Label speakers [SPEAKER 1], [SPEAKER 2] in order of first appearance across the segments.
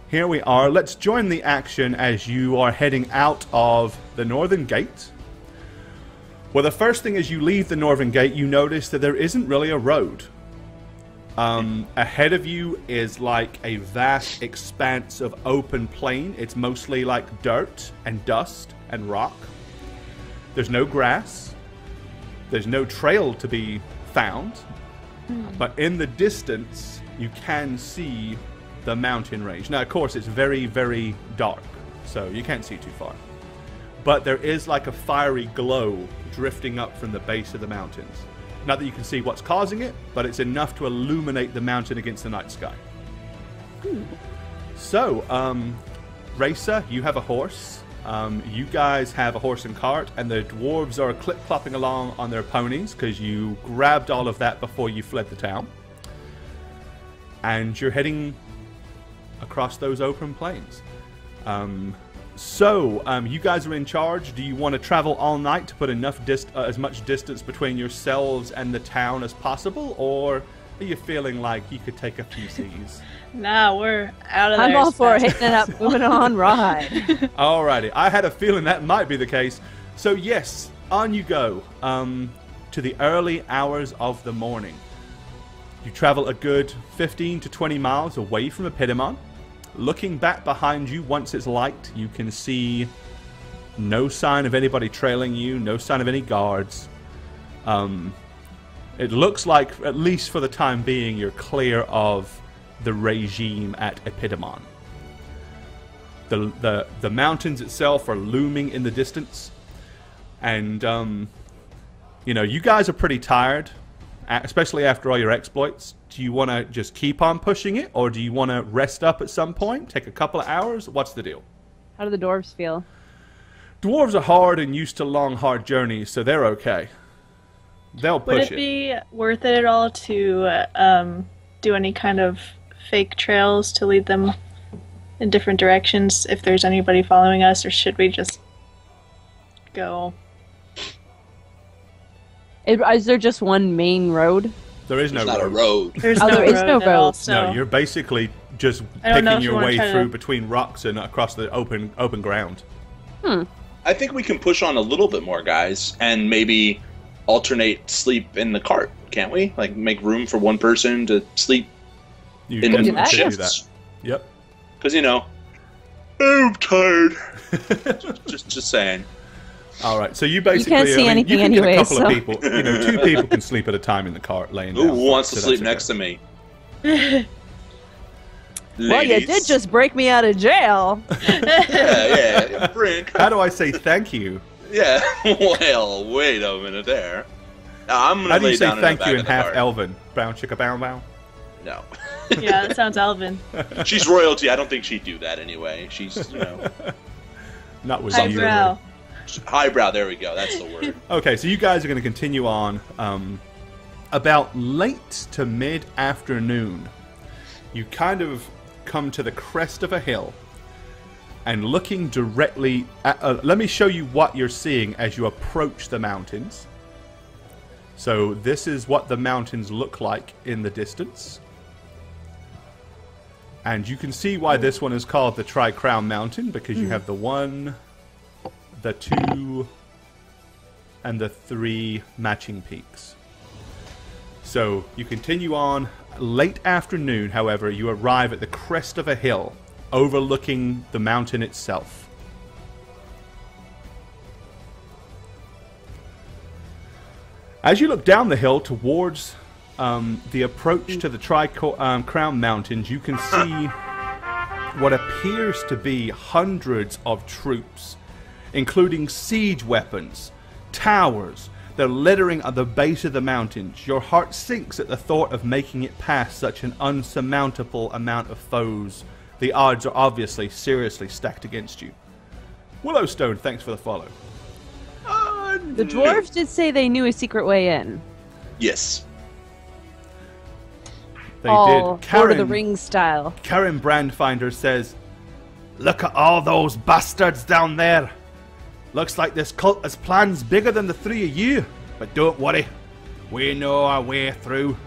[SPEAKER 1] here we are. Let's join the action as you are heading out of the northern gate. Well, the first thing as you leave the northern gate, you notice that there isn't really a road. Ahead of you is like a vast expanse of open plain. It's mostly like dirt and dust and rock. There's no grass. There's no trail to be found. But in the distance, you can see the mountain range. Now, of course, it's very, very dark, so you can't see too far. But there is like a fiery glow drifting up from the base of the mountains. Not that you can see what's causing it, but it's enough to illuminate the mountain against the night sky. So, Racer, you have a horse. You guys have a horse and cart, and the dwarves are clip-clopping along on their ponies because you grabbed all of that before you fled the town. And you're heading across those open plains. So, you guys are in charge. Do you want to travel all night to put enough as much distance between yourselves and the town as possible, or are you feeling like you could take a few seas?
[SPEAKER 2] Nah, we're out of there.
[SPEAKER 3] I'm all for hitting it up, moving on, ride.
[SPEAKER 1] Alrighty, I had a feeling that might be the case. So yes, on you go to the early hours of the morning. You travel a good 15 to 20 miles away from Epidemon. Looking back behind you, once it's light, you can see no sign of anybody trailing you, no sign of any guards. It looks like, at least for the time being, you're clear of the regime at Epidemon. The mountains itself are looming in the distance. And, you know, you guys are pretty tired, especially after all your exploits. Do you want to just keep on pushing it, or do you want to rest up at some point, take a couple of hours? What's the deal?
[SPEAKER 3] How do the dwarves feel?
[SPEAKER 1] Dwarves are hard and used to long, hard journeys, so they're okay. They'll push it.
[SPEAKER 2] Would it be worth it at all to do any kind of fake trails to lead them in different directions if there's anybody following us, or should we just go?
[SPEAKER 3] Is there just one main road?
[SPEAKER 1] There is no
[SPEAKER 4] There's not
[SPEAKER 1] road.
[SPEAKER 4] a road.
[SPEAKER 2] There's
[SPEAKER 3] Oh,
[SPEAKER 2] no
[SPEAKER 3] there is
[SPEAKER 2] road
[SPEAKER 3] no
[SPEAKER 2] at all,
[SPEAKER 3] road.
[SPEAKER 2] so
[SPEAKER 1] No, you're basically just
[SPEAKER 2] I don't know
[SPEAKER 1] picking
[SPEAKER 2] if you
[SPEAKER 1] your
[SPEAKER 2] wanna
[SPEAKER 1] way
[SPEAKER 2] try
[SPEAKER 1] through
[SPEAKER 2] to-
[SPEAKER 1] between rocks and across the open ground.
[SPEAKER 4] I think we can push on a little bit more, guys, and maybe alternate sleep in the cart, can't we? Like, make room for one person to sleep
[SPEAKER 1] You
[SPEAKER 4] in
[SPEAKER 1] definitely
[SPEAKER 3] that.
[SPEAKER 1] should do that.
[SPEAKER 4] shifts.
[SPEAKER 1] Yep.
[SPEAKER 4] Because, you know, I'm tired. just saying.
[SPEAKER 1] All right, so you basically
[SPEAKER 3] can't see
[SPEAKER 1] you
[SPEAKER 3] anything
[SPEAKER 1] can get
[SPEAKER 3] anyway,
[SPEAKER 1] a couple
[SPEAKER 3] so-
[SPEAKER 1] of people. You know, 2 people can sleep at a time in the cart, laying down.
[SPEAKER 4] Who wants to
[SPEAKER 1] so
[SPEAKER 4] sleep
[SPEAKER 1] that's
[SPEAKER 4] next to
[SPEAKER 1] okay.
[SPEAKER 4] me?
[SPEAKER 3] Well, you did just break me out of jail.
[SPEAKER 4] Yeah, Brink.
[SPEAKER 1] How do I say thank you?
[SPEAKER 4] Yeah, well, wait a minute there. I'm
[SPEAKER 1] How
[SPEAKER 4] gonna
[SPEAKER 1] do you
[SPEAKER 4] lay
[SPEAKER 1] say
[SPEAKER 4] down
[SPEAKER 1] thank
[SPEAKER 4] in the
[SPEAKER 1] you
[SPEAKER 4] back
[SPEAKER 1] in
[SPEAKER 4] of the
[SPEAKER 1] half
[SPEAKER 4] cart.
[SPEAKER 1] Elven? Brown chicka bow bow.
[SPEAKER 4] No.
[SPEAKER 2] yeah, that sounds Elven.
[SPEAKER 4] She's royalty. I don't think she'd do that anyway. She's, you know,
[SPEAKER 1] Not with you.
[SPEAKER 2] Highbrow.
[SPEAKER 4] highbrow. There we go. That's the word.
[SPEAKER 1] Okay, so you guys are going to continue on. About late to mid-afternoon, you kind of come to the crest of a hill, and looking directly at... let me show you what you're seeing as you approach the mountains. So this is what the mountains look like in the distance. And you can see why this one is called the Tri-Crown Mountain, because you have the 1, the 2, and the 3 matching peaks. So you continue on. Late afternoon, however, you arrive at the crest of a hill overlooking the mountain itself. As you look down the hill towards the approach to the Tri-Crown Mountains, you can see what appears to be hundreds of troops, including siege weapons, towers. They're littering at the base of the mountains. Your heart sinks at the thought of making it past such an unsurmountable amount of foes. The odds are obviously seriously stacked against you. Willowstone, thanks for the follow.
[SPEAKER 3] The dwarves did say they knew a secret way in.
[SPEAKER 4] Yes.
[SPEAKER 1] They
[SPEAKER 3] All
[SPEAKER 1] did.
[SPEAKER 3] Lord of the Rings style.
[SPEAKER 1] Karen Brandfinder says, "Look at all those bastards down there. Looks like this cult has plans bigger than the 3 of you. But don't worry, we know our way through.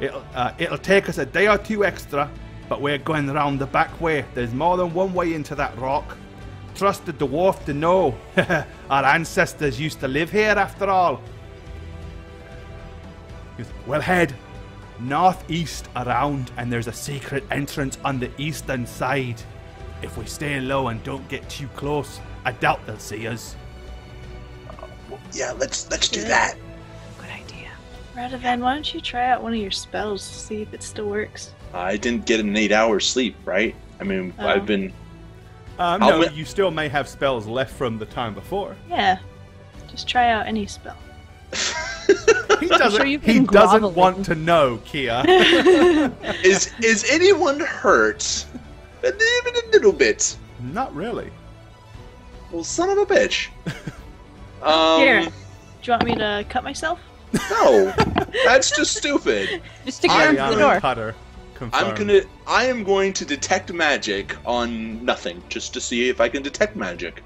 [SPEAKER 1] It'll take us a day or 2 extra, but we're going round the back way. There's more than one way into that rock. Trust the dwarf to know. Our ancestors used to live here after all. He goes, we'll head northeast around, and there's a secret entrance on the eastern side. If we stay low and don't get too close, I doubt they'll see us.
[SPEAKER 4] Yeah, let's do that.
[SPEAKER 3] Good idea.
[SPEAKER 2] Radovan, why don't you try out one of your spells to see if it still works?
[SPEAKER 4] I didn't get an 8-hour sleep, right? I mean,
[SPEAKER 2] Oh.
[SPEAKER 4] I've been...
[SPEAKER 1] No, you still may have spells left from the time before.
[SPEAKER 2] Yeah. Just try out any spell.
[SPEAKER 1] He doesn't,
[SPEAKER 3] sure you've
[SPEAKER 1] he
[SPEAKER 3] been
[SPEAKER 1] doesn't
[SPEAKER 3] groveling.
[SPEAKER 1] want to know, Kia.
[SPEAKER 4] Is anyone hurt? Even a little bit.
[SPEAKER 1] Not really.
[SPEAKER 4] Well, son of a bitch.
[SPEAKER 2] Here. Do you want me to cut myself?
[SPEAKER 4] No, that's just stupid.
[SPEAKER 3] Just stick your arm through the door.
[SPEAKER 1] Cutter. Confirmed.
[SPEAKER 4] I am going to detect magic on nothing, just to see if I can detect magic.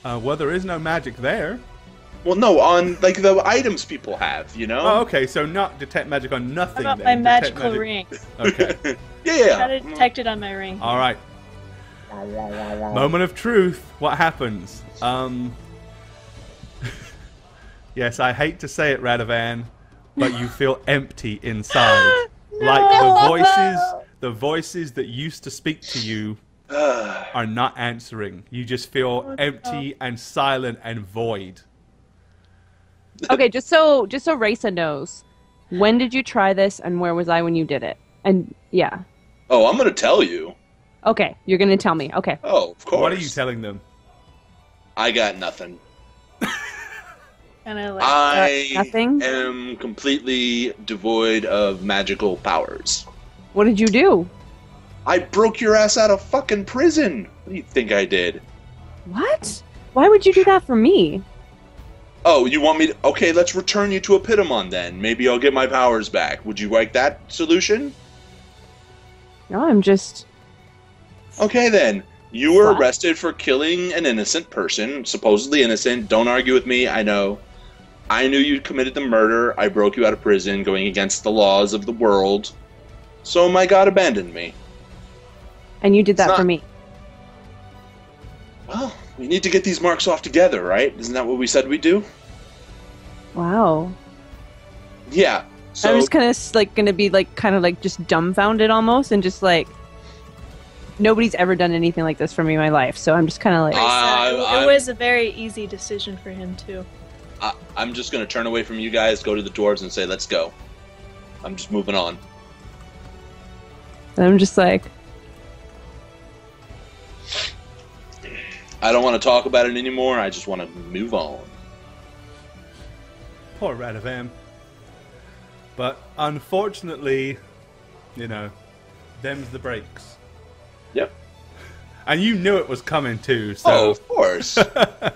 [SPEAKER 1] Well, there is no magic there.
[SPEAKER 4] Well, no, on like the items people have, you know.
[SPEAKER 1] Oh, okay, so not detect magic on nothing.
[SPEAKER 2] How about
[SPEAKER 1] then.
[SPEAKER 2] my
[SPEAKER 1] Detect
[SPEAKER 2] magical
[SPEAKER 1] magic-
[SPEAKER 2] ring?
[SPEAKER 1] Okay.
[SPEAKER 4] Yeah.
[SPEAKER 2] Try to detect it on my ring.
[SPEAKER 1] All right. Moment of truth. What happens? Yes, I hate to say it, Radovan, but you feel empty inside. Like the voices that used to speak to you are not answering. You just feel empty and silent and void.
[SPEAKER 3] Okay, just so Raisa knows, when did you try this, and where was I when you did it? And yeah,
[SPEAKER 4] Oh, I'm gonna tell you.
[SPEAKER 3] okay, you're gonna tell me. Okay,
[SPEAKER 4] Oh, of course.
[SPEAKER 1] What are you telling them?
[SPEAKER 4] I got nothing.
[SPEAKER 2] Kind of like
[SPEAKER 4] I
[SPEAKER 3] nothing?
[SPEAKER 4] am completely devoid of magical powers.
[SPEAKER 3] what did you do?
[SPEAKER 4] I broke your ass out of fucking prison. What do you think I did?
[SPEAKER 3] What? Why would you do that for me?
[SPEAKER 4] Oh, you want me to... Okay, let's return you to Epitomon then. Maybe I'll get my powers back. Would you like that solution?
[SPEAKER 3] No, I'm just.
[SPEAKER 4] Okay then. You were
[SPEAKER 3] What?
[SPEAKER 4] arrested for killing an innocent person. Supposedly innocent. Don't argue with me. I know. I knew you committed the murder. I broke you out of prison, going against the laws of the world. So my god abandoned me.
[SPEAKER 3] And you did that
[SPEAKER 4] It's
[SPEAKER 3] for
[SPEAKER 4] not-
[SPEAKER 3] me.
[SPEAKER 4] Well, we need to get these marks off together, right? Isn't that what we said we'd do?
[SPEAKER 3] Wow.
[SPEAKER 4] Yeah. So
[SPEAKER 3] I'm just kind of like gonna be like kind of like just dumbfounded almost, and just like nobody's ever done anything like this for me in my life. So I'm just kind of like,
[SPEAKER 2] it was a very easy decision for him too.
[SPEAKER 4] I'm just going to turn away from you guys, go to the dwarves, and say, let's go. I'm just moving on.
[SPEAKER 3] and I'm just like,
[SPEAKER 4] I don't want to talk about it anymore. I just want to move on.
[SPEAKER 1] Poor Radovan. But unfortunately, you know, them's the breaks.
[SPEAKER 4] Yep.
[SPEAKER 1] And you knew it was coming too, so...
[SPEAKER 4] Oh, of course. I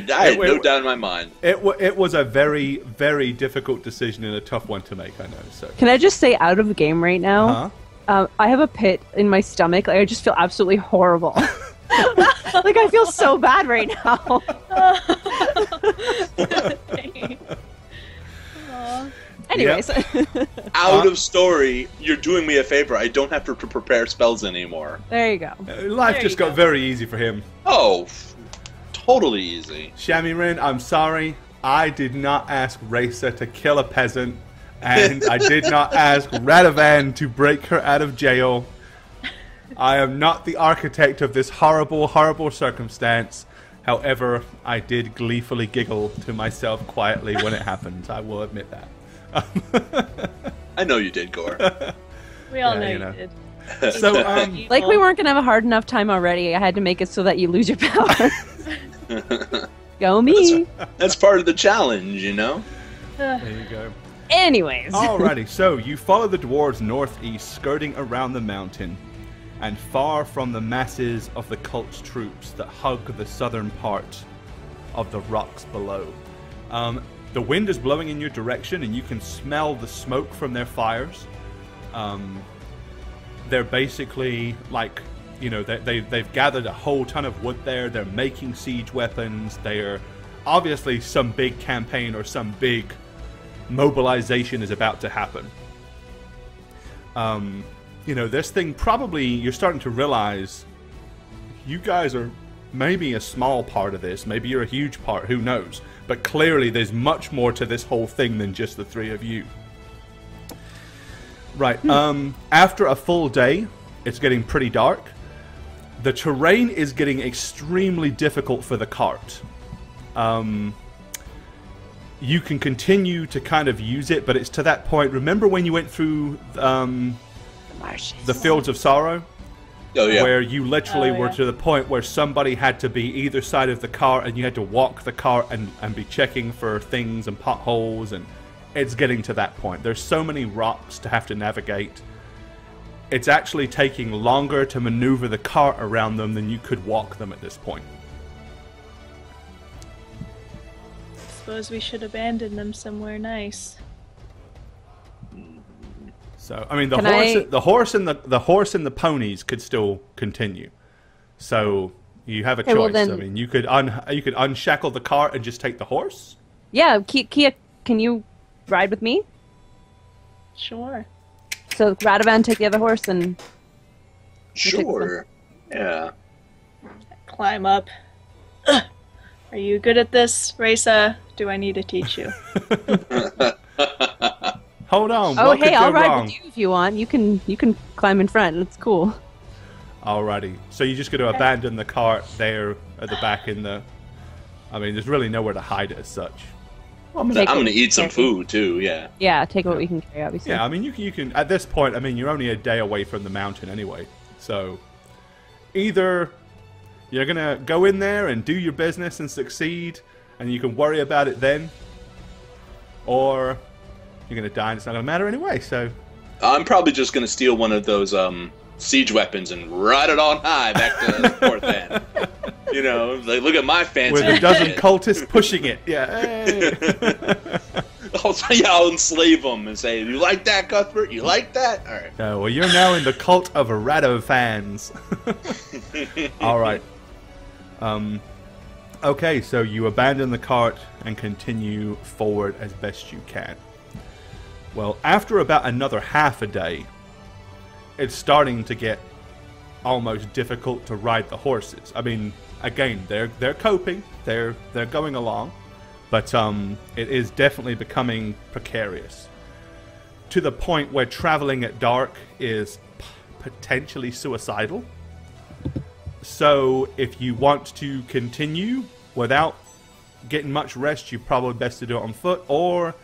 [SPEAKER 4] had no doubt in my mind.
[SPEAKER 1] It was a very, very difficult decision and a tough one to make, I know, so...
[SPEAKER 3] can I just say out of the game right now?
[SPEAKER 1] Huh?
[SPEAKER 3] I have a pit in my stomach. Like I just feel absolutely horrible. Like I feel so bad right now. Anyways,
[SPEAKER 4] Out of story, you're doing me a favor. I don't have to prepare spells anymore.
[SPEAKER 3] there you go.
[SPEAKER 1] Life
[SPEAKER 2] There
[SPEAKER 1] just
[SPEAKER 2] you
[SPEAKER 1] got
[SPEAKER 2] go.
[SPEAKER 1] very easy for him.
[SPEAKER 4] Oh, totally easy.
[SPEAKER 1] Shamirin, I'm sorry. I did not ask Raisa to kill a peasant, and I did not ask Radovan to break her out of jail. I am not the architect of this horrible, horrible circumstance. However, I did gleefully giggle to myself quietly when it happened. I will admit that.
[SPEAKER 4] I know you did, Gore.
[SPEAKER 2] We all
[SPEAKER 1] Yeah,
[SPEAKER 2] know
[SPEAKER 1] you
[SPEAKER 2] you
[SPEAKER 1] know.
[SPEAKER 2] did.
[SPEAKER 1] So,
[SPEAKER 3] Like we weren't gonna have a hard enough time already. I had to make it so that you lose your power. Go me.
[SPEAKER 4] That's part of the challenge, you know?
[SPEAKER 1] there you go.
[SPEAKER 3] Anyways.
[SPEAKER 1] Alrighty, so you follow the dwarves northeast, skirting around the mountain, and far from the masses of the cult's troops that hug the southern part of the rocks below. The wind is blowing in your direction, and you can smell the smoke from their fires. They're basically like, you know, they've gathered a whole ton of wood there. They're making siege weapons. They're obviously some big campaign or some big mobilization is about to happen. you know, this thing probably, you're starting to realize you guys are maybe a small part of this. Maybe you're a huge part, who knows? But clearly there's much more to this whole thing than just the three of you. Right, after a full day, it's getting pretty dark. The terrain is getting extremely difficult for the cart. You can continue to kind of use it, but it's to that point. Remember when you went through the Fields of Sorrow?
[SPEAKER 4] Oh, yeah.
[SPEAKER 1] Where you literally were to the point where somebody had to be either side of the cart and you had to walk the cart and be checking for things and potholes, and it's getting to that point. There's so many rocks to have to navigate. It's actually taking longer to maneuver the cart around them than you could walk them at this point.
[SPEAKER 2] Suppose we should abandon them somewhere nice.
[SPEAKER 1] So I mean, the horse and the ponies could still continue. So you have a choice.
[SPEAKER 3] Well then,
[SPEAKER 1] I mean, you could unshackle the cart and just take the horse.
[SPEAKER 3] Yeah, Kia, can you ride with me?
[SPEAKER 2] Sure.
[SPEAKER 3] So Radovan, take the other horse and...
[SPEAKER 4] Sure. Yeah.
[SPEAKER 2] Climb up. Ugh. Are you good at this, Raisa? Do I need to teach you?
[SPEAKER 1] Hold on.
[SPEAKER 3] Oh,
[SPEAKER 1] what could
[SPEAKER 3] hey, I'll
[SPEAKER 1] go
[SPEAKER 3] ride
[SPEAKER 1] wrong?
[SPEAKER 3] with you if you want. You can climb in front. It's cool.
[SPEAKER 1] Alrighty. So you're just going to abandon the cart there at the back in the... I mean, there's really nowhere to hide it as such.
[SPEAKER 4] I'm gonna eat some food too. Yeah.
[SPEAKER 3] Yeah, take what we can carry, obviously.
[SPEAKER 1] Yeah, I mean, you can at this point. I mean, you're only a day away from the mountain anyway. So either you're gonna go in there and do your business and succeed, and you can worry about it then, or you're gonna die and it's not gonna matter anyway. So
[SPEAKER 4] I'm probably just gonna steal one of those siege weapons and ride it on high back to the fourth end. You know, like, look at my fancy.
[SPEAKER 1] with a dozen cultists pushing it. Yeah. Hey.
[SPEAKER 4] I'll enslave them and say, "You like that, Cuthbert? You like that?" All right.
[SPEAKER 1] Oh, well, you're now in the cult of Rado fans. All right. Okay, so you abandon the cart and continue forward as best you can. Well, after about another half a day, it's starting to get almost difficult to ride the horses. I mean, again, they're coping, they're going along, but it is definitely becoming precarious to the point where traveling at dark is potentially suicidal. So if you want to continue without getting much rest, you're probably best to do it on foot, or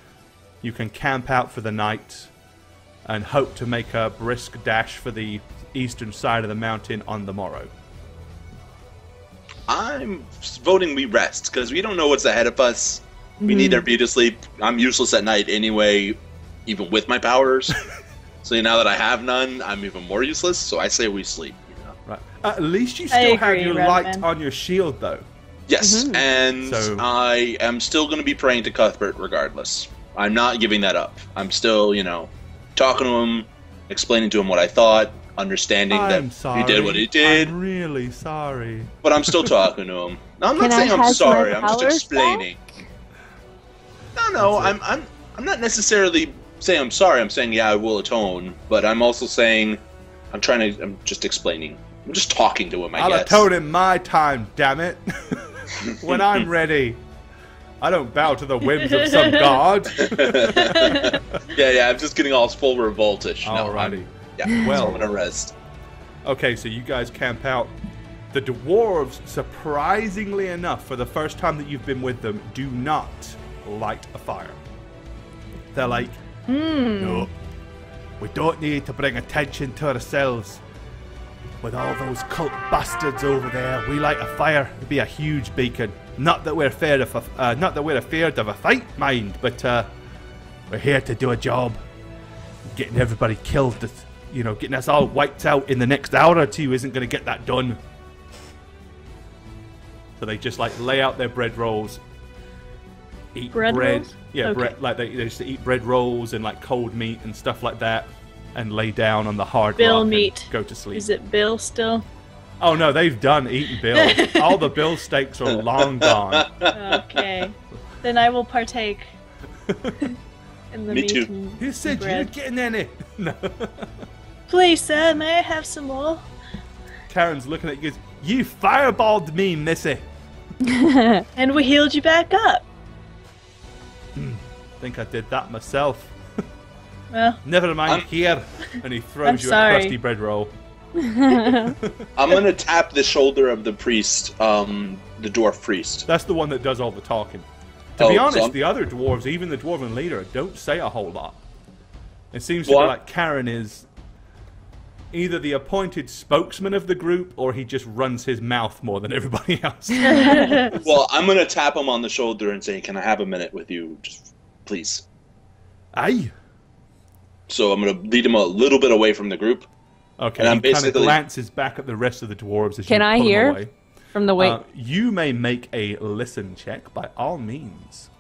[SPEAKER 1] you can camp out for the night and hope to make a brisk dash for the eastern side of the mountain on the morrow.
[SPEAKER 4] I'm voting we rest, because we don't know what's ahead of us. We need our beauty sleep. I'm useless at night anyway, even with my powers. So now that I have none, I'm even more useless, so I say we sleep. You know?
[SPEAKER 1] Right. At least you still have
[SPEAKER 2] agree,
[SPEAKER 1] your
[SPEAKER 2] Redman.
[SPEAKER 1] light on your shield, though.
[SPEAKER 4] Yes, and
[SPEAKER 1] So-
[SPEAKER 4] I am still going to be praying to Cuthbert regardless. I'm not giving that up. I'm still, talking to him, explaining to him what I thought, understanding
[SPEAKER 1] I'm
[SPEAKER 4] that
[SPEAKER 1] sorry.
[SPEAKER 4] he did what he did,
[SPEAKER 1] I'm really sorry.
[SPEAKER 4] but I'm still talking to him. No, I'm not
[SPEAKER 3] Can I
[SPEAKER 4] saying I'm
[SPEAKER 3] have
[SPEAKER 4] sorry.
[SPEAKER 3] my
[SPEAKER 4] I'm just
[SPEAKER 3] powers
[SPEAKER 4] explaining. No, I'm not necessarily saying I'm sorry. I'm saying I will atone, but I'm also saying I'm just explaining. I'm just talking to him.
[SPEAKER 1] I'll atone in my time, damn it. When I'm ready. I don't bow to the whims of some god.
[SPEAKER 4] Yeah, I'm just getting all full revoltish.
[SPEAKER 1] Alrighty.
[SPEAKER 4] Yeah,
[SPEAKER 1] Well.
[SPEAKER 4] so I'm gonna rest.
[SPEAKER 1] Okay, so you guys camp out. The dwarves, surprisingly enough, for the first time that you've been with them, do not light a fire. They're like, no, we don't need to bring attention to ourselves. With all those cult bastards over there, we light a fire. It'd be a huge beacon. Not that we're afraid of a fight, mind, but we're here to do a job. Getting everybody killed, getting us all wiped out in the next hour or two isn't going to get that done. So they just lay out their bread rolls, eat
[SPEAKER 2] Bread
[SPEAKER 1] bread.
[SPEAKER 2] rolls?
[SPEAKER 1] Yeah,
[SPEAKER 2] Okay.
[SPEAKER 1] bread. Like they just eat bread rolls and cold meat and stuff like that, and lay down on the hard
[SPEAKER 2] Bill
[SPEAKER 1] rock
[SPEAKER 2] meat.
[SPEAKER 1] and go to sleep.
[SPEAKER 2] Is it Bill still?
[SPEAKER 1] Oh no, they've done eating Bill. All the Bill steaks are long gone.
[SPEAKER 2] Okay. Then I will partake in the
[SPEAKER 4] Me
[SPEAKER 2] meat
[SPEAKER 4] too.
[SPEAKER 2] and
[SPEAKER 1] Who said
[SPEAKER 2] bread.
[SPEAKER 1] you're getting any? No.
[SPEAKER 2] Please, sir, may I have some more?
[SPEAKER 1] Karen's looking at you. Goes, you fireballed me, Missy.
[SPEAKER 2] And we healed you back up.
[SPEAKER 1] Think I did that myself.
[SPEAKER 2] Well,
[SPEAKER 1] Never mind here. And he throws
[SPEAKER 2] I'm
[SPEAKER 1] you
[SPEAKER 2] sorry.
[SPEAKER 1] a crusty bread roll.
[SPEAKER 4] I'm gonna tap the shoulder of the priest, the dwarf priest.
[SPEAKER 1] That's the one that does all the talking. To be
[SPEAKER 4] Oh,
[SPEAKER 1] honest,
[SPEAKER 4] so I'm-
[SPEAKER 1] the other dwarves, even the dwarven leader, don't say a whole lot. It seems to
[SPEAKER 4] What?
[SPEAKER 1] be like Karen is either the appointed spokesman of the group, or he just runs his mouth more than everybody else.
[SPEAKER 4] Well, I'm gonna tap him on the shoulder and say, "Can I have a minute with you, just please?"
[SPEAKER 1] Aye.
[SPEAKER 4] So I'm gonna lead him a little bit away from the group.
[SPEAKER 1] Okay,
[SPEAKER 4] And I'm
[SPEAKER 1] he kind of
[SPEAKER 4] basically-
[SPEAKER 1] glances back at the rest of the dwarves as
[SPEAKER 3] Can
[SPEAKER 1] you
[SPEAKER 3] I
[SPEAKER 1] pull him
[SPEAKER 3] hear?
[SPEAKER 1] away.
[SPEAKER 3] From the way.
[SPEAKER 1] You may make a listen check by all means.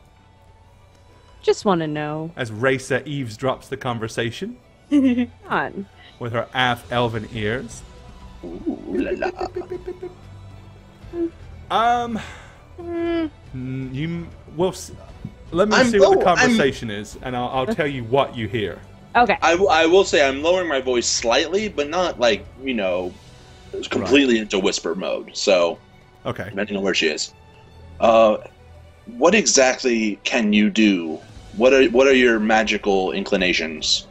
[SPEAKER 3] Just want to know.
[SPEAKER 1] As Raisa eavesdrops the conversation
[SPEAKER 3] Come on.
[SPEAKER 1] with her elven ears.
[SPEAKER 4] Ooh, la la.
[SPEAKER 1] You will. Let me
[SPEAKER 4] I'm
[SPEAKER 1] see what the
[SPEAKER 4] low.
[SPEAKER 1] conversation is, and I'll tell you what you hear.
[SPEAKER 3] Okay.
[SPEAKER 4] I will say I'm lowering my voice slightly, but not like, completely into whisper mode. So,
[SPEAKER 1] Okay.
[SPEAKER 4] depending on where she is. What exactly can you do? What are your magical inclinations?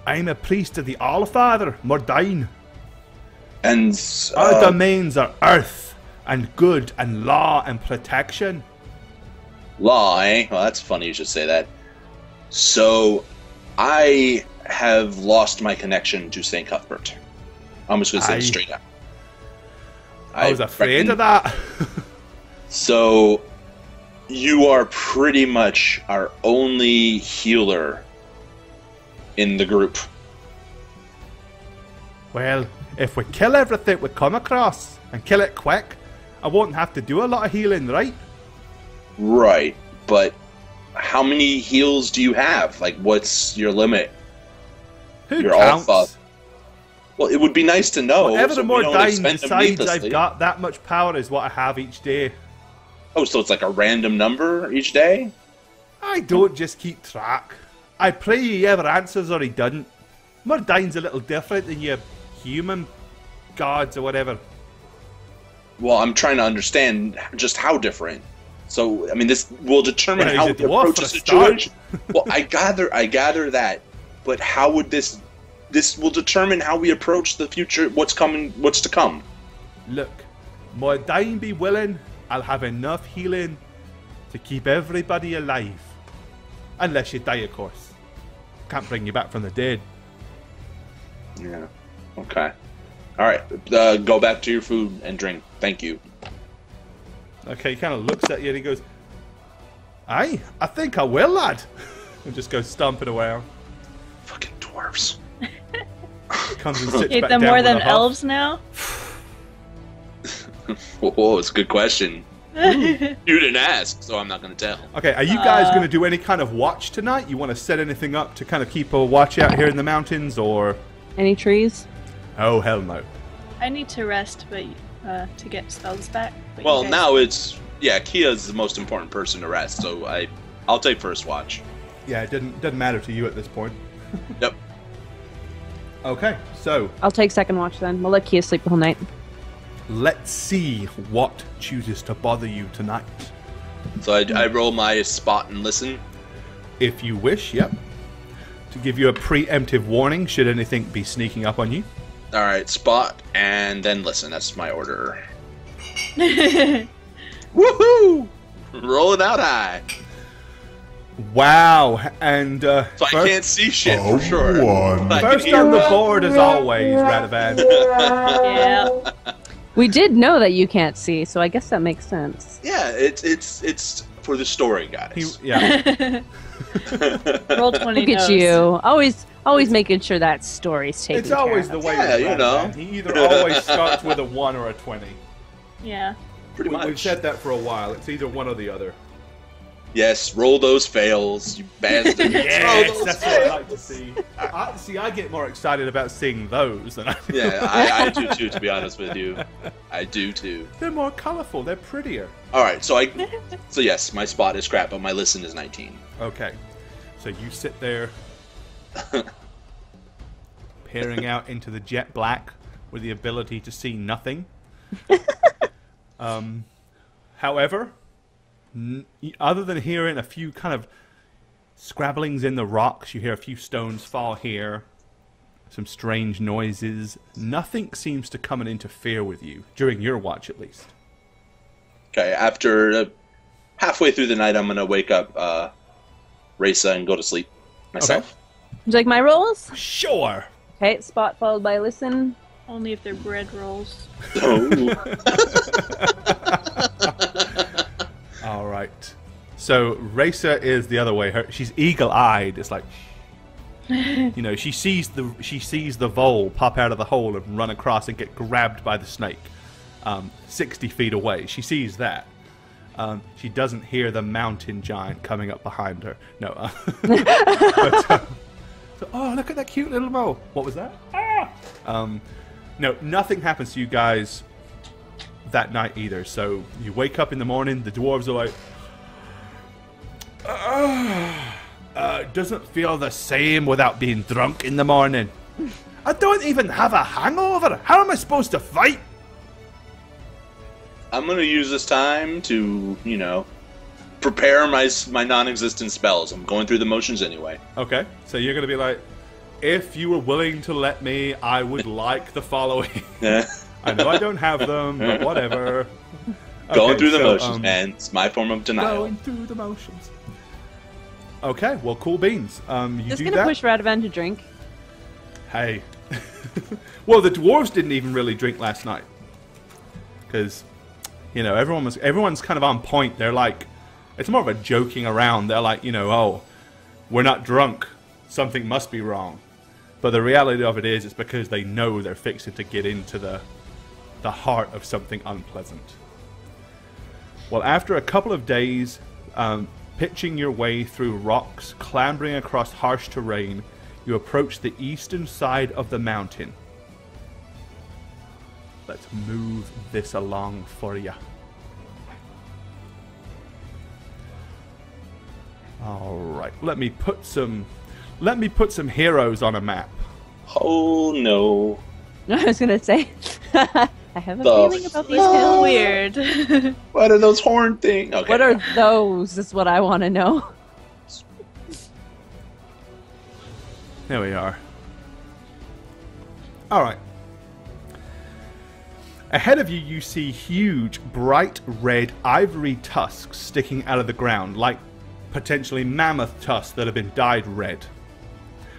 [SPEAKER 1] I'm a priest of the Allfather, Mordine.
[SPEAKER 4] And
[SPEAKER 1] Our domains are earth, and good, and law, and protection.
[SPEAKER 4] law, eh? Well, that's funny you should say that. So, I have lost my connection to St. Cuthbert. I'm just going to say it
[SPEAKER 1] Aye.
[SPEAKER 4] straight up.
[SPEAKER 1] I was afraid
[SPEAKER 4] reckon-
[SPEAKER 1] of that.
[SPEAKER 4] So, you are pretty much our only healer in the group.
[SPEAKER 1] Well, if we kill everything we come across, and kill it quick, I won't have to do a lot of healing, right?
[SPEAKER 4] Right, but how many heals do you have? Like, what's your limit?
[SPEAKER 1] Who
[SPEAKER 4] You're
[SPEAKER 1] counts?
[SPEAKER 4] all fucked. Well, it would be nice to know.
[SPEAKER 1] Whatever
[SPEAKER 4] so
[SPEAKER 1] the
[SPEAKER 4] we don't
[SPEAKER 1] Mordine
[SPEAKER 4] expend them
[SPEAKER 1] decides
[SPEAKER 4] needlessly.
[SPEAKER 1] I've got, that much power is what I have each day.
[SPEAKER 4] Oh, so it's like a random number each day?
[SPEAKER 1] I don't just keep track. I pray he ever answers or he doesn't. Mordine's a little different than your human gods or whatever.
[SPEAKER 4] Well, I'm trying to understand just how different. So, I mean, this will determine
[SPEAKER 1] Well,
[SPEAKER 4] how
[SPEAKER 1] he's
[SPEAKER 4] we
[SPEAKER 1] a dwarf
[SPEAKER 4] approach
[SPEAKER 1] for
[SPEAKER 4] the
[SPEAKER 1] a start.
[SPEAKER 4] situation. Well, I gather that, but how would this will determine how we approach the future, what's to come.
[SPEAKER 1] Look, Mordine be willing, I'll have enough healing to keep everybody alive. Unless you die, of course. Can't bring you back from the dead.
[SPEAKER 4] Yeah. Okay. All right. Go back to your food and drink. Thank you.
[SPEAKER 1] Okay, he kind of looks at you and he goes, Aye, I think I will, lad. And just goes stomping around.
[SPEAKER 4] Fucking dwarves.
[SPEAKER 1] Comes and sits
[SPEAKER 2] hate
[SPEAKER 1] back
[SPEAKER 2] them
[SPEAKER 1] down
[SPEAKER 2] more
[SPEAKER 1] with
[SPEAKER 2] than
[SPEAKER 1] a huff.
[SPEAKER 2] elves now?
[SPEAKER 4] Whoa, it's a good question. You didn't ask, so I'm not going to tell.
[SPEAKER 1] Okay, are you guys going to do any kind of watch tonight? You want to set anything up to kind of keep a watch out here in the mountains, or?
[SPEAKER 3] Any trees?
[SPEAKER 1] Oh, hell no.
[SPEAKER 2] I need to rest, but to get spells back. But you
[SPEAKER 4] Well,
[SPEAKER 2] guys-
[SPEAKER 4] now it's Kia's the most important person to rest, so I'll take first watch.
[SPEAKER 1] Yeah, it doesn't matter to you at this point.
[SPEAKER 4] Yep.
[SPEAKER 1] Okay, so
[SPEAKER 3] I'll take second watch then. We'll let Kia sleep the whole night.
[SPEAKER 1] let's see what chooses to bother you tonight.
[SPEAKER 4] So I roll my spot and listen.
[SPEAKER 1] If you wish, yep. To give you a preemptive warning should anything be sneaking up on you.
[SPEAKER 4] All right, spot and then listen. That's my order. Woohoo! Roll it out high.
[SPEAKER 1] Wow, and
[SPEAKER 4] So I can't see shit for sure. But I can
[SPEAKER 1] first
[SPEAKER 4] hear
[SPEAKER 1] on the
[SPEAKER 4] well.
[SPEAKER 1] board as always, Radavan.
[SPEAKER 2] Yeah.
[SPEAKER 3] We did know that you can't see, so I guess that makes sense.
[SPEAKER 4] Yeah, it's for the story, guys.
[SPEAKER 1] Yeah,
[SPEAKER 2] Roll 20
[SPEAKER 3] Look at
[SPEAKER 2] knows.
[SPEAKER 3] you. Always making sure that story's taken
[SPEAKER 1] it's always
[SPEAKER 3] care
[SPEAKER 1] the
[SPEAKER 3] of.
[SPEAKER 1] way
[SPEAKER 4] Yeah,
[SPEAKER 1] with
[SPEAKER 4] you know.
[SPEAKER 1] Radavan. He either always starts with a 1 or a 20.
[SPEAKER 2] Yeah.
[SPEAKER 4] Pretty much.
[SPEAKER 1] We've said that for a while. It's either one or the other.
[SPEAKER 4] Yes, roll those fails, you bastard.
[SPEAKER 1] Yes,
[SPEAKER 4] Roll those
[SPEAKER 1] that's what I
[SPEAKER 4] fails.
[SPEAKER 1] like to see. I get more excited about seeing those than I do.
[SPEAKER 4] Yeah, I do too, to be honest with you. I do too.
[SPEAKER 1] They're more colorful. They're prettier.
[SPEAKER 4] Alright, so yes, my spot is crap, but my listen is 19.
[SPEAKER 1] Okay, so you sit there, peering out into the jet black with the ability to see nothing. However, other than hearing a few kind of scrabblings in the rocks, you hear a few stones fall here, some strange noises. Nothing seems to come and interfere with you, during your watch at least.
[SPEAKER 4] Okay, after halfway through the night, I'm going to wake up Risa and go to sleep myself.
[SPEAKER 1] Okay.
[SPEAKER 3] Would you like my rolls?
[SPEAKER 1] Sure!
[SPEAKER 3] Okay, spot followed by listen.
[SPEAKER 2] Only if they're bread rolls.
[SPEAKER 4] Oh.
[SPEAKER 1] All right. So Raisa is the other way. She's eagle-eyed. It's like, you know, she sees the vole pop out of the hole and run across and get grabbed by the snake, 60 feet away. She sees that. She doesn't hear the mountain giant coming up behind her. No. So, oh, look at that cute little mole. What was that? Ah! No, nothing happens to you guys that night either. So you wake up in the morning, the dwarves are like, doesn't feel the same without being drunk in the morning. I don't even have a hangover. How am I supposed to fight?
[SPEAKER 4] I'm going to use this time to, prepare my non-existent spells. I'm going through the motions anyway.
[SPEAKER 1] Okay, so you're going to be like, if you were willing to let me, I would like the following. I know I don't have them, but whatever.
[SPEAKER 4] Going
[SPEAKER 1] Okay,
[SPEAKER 4] through the
[SPEAKER 1] so,
[SPEAKER 4] motions, man. It's my form of denial.
[SPEAKER 1] Going through the motions. Okay, well, cool beans. You
[SPEAKER 3] Just
[SPEAKER 1] do
[SPEAKER 3] gonna
[SPEAKER 1] that.
[SPEAKER 3] push Radovan to drink.
[SPEAKER 1] Hey. Well, the dwarves didn't even really drink last night. Because, everyone's kind of on point. They're like, it's more of a joking around. They're like, oh, we're not drunk. Something must be wrong. But the reality of it is, it's because they know they're fixing to get into the heart of something unpleasant. Well, after a couple of days, pitching your way through rocks, clambering across harsh terrain, you approach the eastern side of the mountain. Let's move this along for you. All right, let me put some heroes on a map.
[SPEAKER 4] Oh, no.
[SPEAKER 3] I was gonna say, I have a
[SPEAKER 4] The
[SPEAKER 3] feeling about these hills.
[SPEAKER 2] Weird.
[SPEAKER 4] What are those horn things? Okay.
[SPEAKER 3] What are those? Is what I want to know.
[SPEAKER 1] There we are. All right. Ahead of you, you see huge, bright red ivory tusks sticking out of the ground, like potentially mammoth tusks that have been dyed red.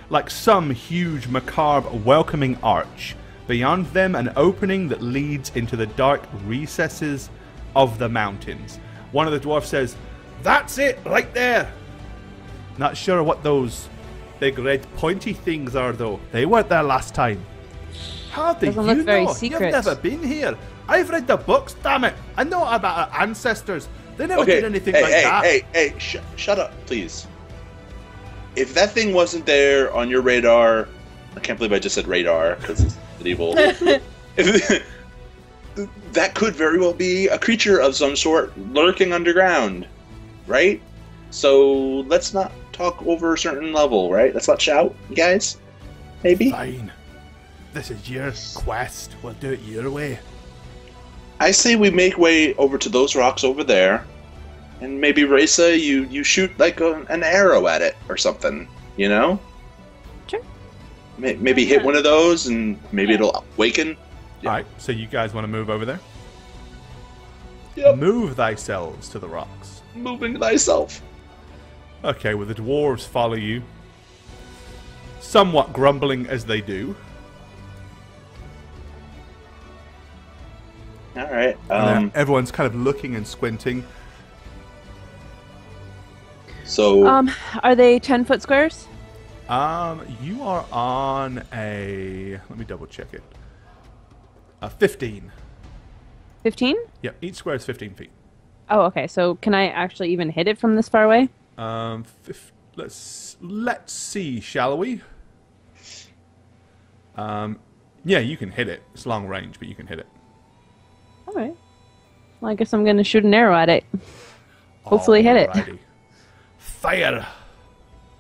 [SPEAKER 1] Like some huge, macabre, welcoming arch. Beyond them, an opening that leads into the dark recesses of the mountains. One of the dwarfs says, "That's it, right there!" Not sure what those big red pointy things are, though. They weren't there last time. How do
[SPEAKER 3] Doesn't
[SPEAKER 1] you
[SPEAKER 3] look very
[SPEAKER 1] know?
[SPEAKER 3] secret.
[SPEAKER 1] You've never been here. I've read the books, damn it. I know about our ancestors. They never did anything like that.
[SPEAKER 4] Hey, shut up, please. If that thing wasn't there on your radar, I can't believe I just said radar, because it's medieval. That could very well be a creature of some sort lurking underground, right? So let's not talk over a certain level, right? Let's not shout, guys. Maybe?
[SPEAKER 1] Fine. This is your quest. We'll do it your way.
[SPEAKER 4] I say we make way over to those rocks over there, and maybe Risa, you shoot like an arrow at it or something,
[SPEAKER 3] Sure.
[SPEAKER 4] Maybe hit one of those, and maybe it'll awaken. Yeah.
[SPEAKER 1] Alright, so you guys want to move over there?
[SPEAKER 4] Yep.
[SPEAKER 1] Move thyselves to the rocks.
[SPEAKER 4] Moving thyself.
[SPEAKER 1] Okay, well the dwarves follow you. Somewhat grumbling as they do.
[SPEAKER 4] All right.
[SPEAKER 1] And everyone's kind of looking and squinting.
[SPEAKER 4] So
[SPEAKER 3] Are they 10-foot squares?
[SPEAKER 1] You are on a... Let me double check it. 15.
[SPEAKER 3] 15?
[SPEAKER 1] Yep, each square is 15 feet.
[SPEAKER 3] Oh, okay. So can I actually even hit it from this far away?
[SPEAKER 1] Let's see, shall we? Yeah, you can hit it. It's long range, but you can hit it.
[SPEAKER 3] All right. Well, I guess I'm going to shoot an arrow at it. Hopefully hit it.
[SPEAKER 1] Alrighty. Fire!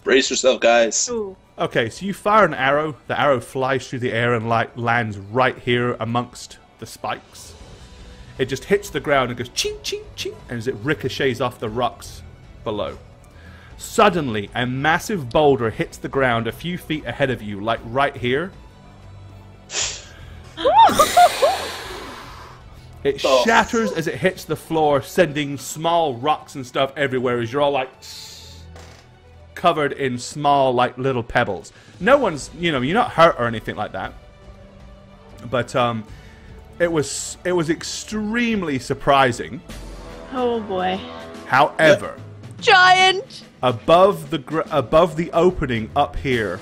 [SPEAKER 4] brace yourself, guys.
[SPEAKER 2] Ooh.
[SPEAKER 1] Okay, so you fire an arrow. The arrow flies through the air and lands right here amongst the spikes. It just hits the ground and goes ching, ching, ching, and as it ricochets off the rocks below. Suddenly, a massive boulder hits the ground a few feet ahead of you, like right here. It shatters as it hits the floor, sending small rocks and stuff everywhere as you're all like covered in small, like little pebbles. No one's, you're not hurt or anything like that. But it was extremely surprising.
[SPEAKER 2] Oh boy.
[SPEAKER 1] However,
[SPEAKER 3] Giant!
[SPEAKER 1] above the opening up here,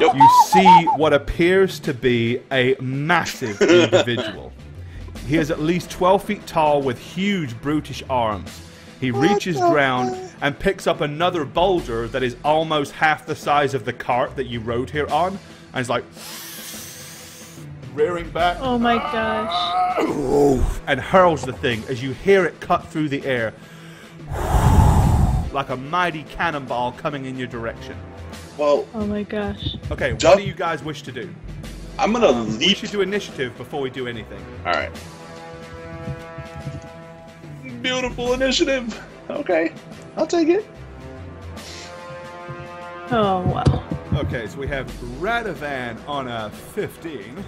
[SPEAKER 1] you see what appears to be a massive individual. He is at least 12 feet tall with huge brutish arms. He reaches ground and picks up another boulder that is almost half the size of the cart that you rode here on, and is like rearing back.
[SPEAKER 2] Oh my gosh.
[SPEAKER 1] And hurls the thing as you hear it cut through the air like a mighty cannonball coming in your direction.
[SPEAKER 4] Well,
[SPEAKER 2] Oh my gosh.
[SPEAKER 1] Okay, what do you guys wish to do?
[SPEAKER 4] I'm gonna
[SPEAKER 1] We
[SPEAKER 4] leap.
[SPEAKER 1] should do initiative before we do anything.
[SPEAKER 4] All right. Beautiful initiative. Okay, I'll take it.
[SPEAKER 2] Oh wow.
[SPEAKER 1] Okay, so we have Radovan on a 15.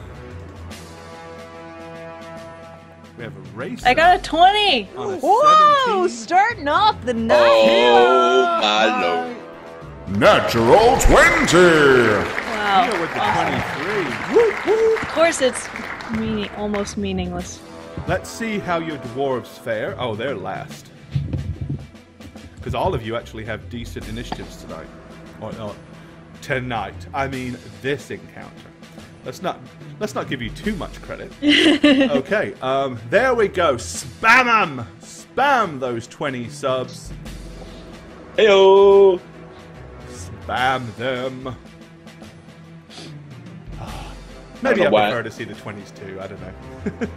[SPEAKER 1] We have a race.
[SPEAKER 2] I got a 20!
[SPEAKER 1] on a
[SPEAKER 3] Whoa!
[SPEAKER 1] 17.
[SPEAKER 3] Starting off the night.
[SPEAKER 4] Oh my lord.
[SPEAKER 5] Natural 20!
[SPEAKER 2] Wow.
[SPEAKER 1] Here with the
[SPEAKER 2] Awesome.
[SPEAKER 1] 23. Woo, woo.
[SPEAKER 2] Of course it's almost meaningless.
[SPEAKER 1] Let's see how your dwarves fare. Oh, they're last. Because all of you actually have decent initiatives tonight. Or no, tonight. I mean, this encounter. Let's not give you too much credit. Okay, there we go. Spam 'em! Spam those 20 subs.
[SPEAKER 4] Heyo.
[SPEAKER 1] Spam them. Maybe I
[SPEAKER 4] know why.
[SPEAKER 1] prefer to see the 20s too. I don't know.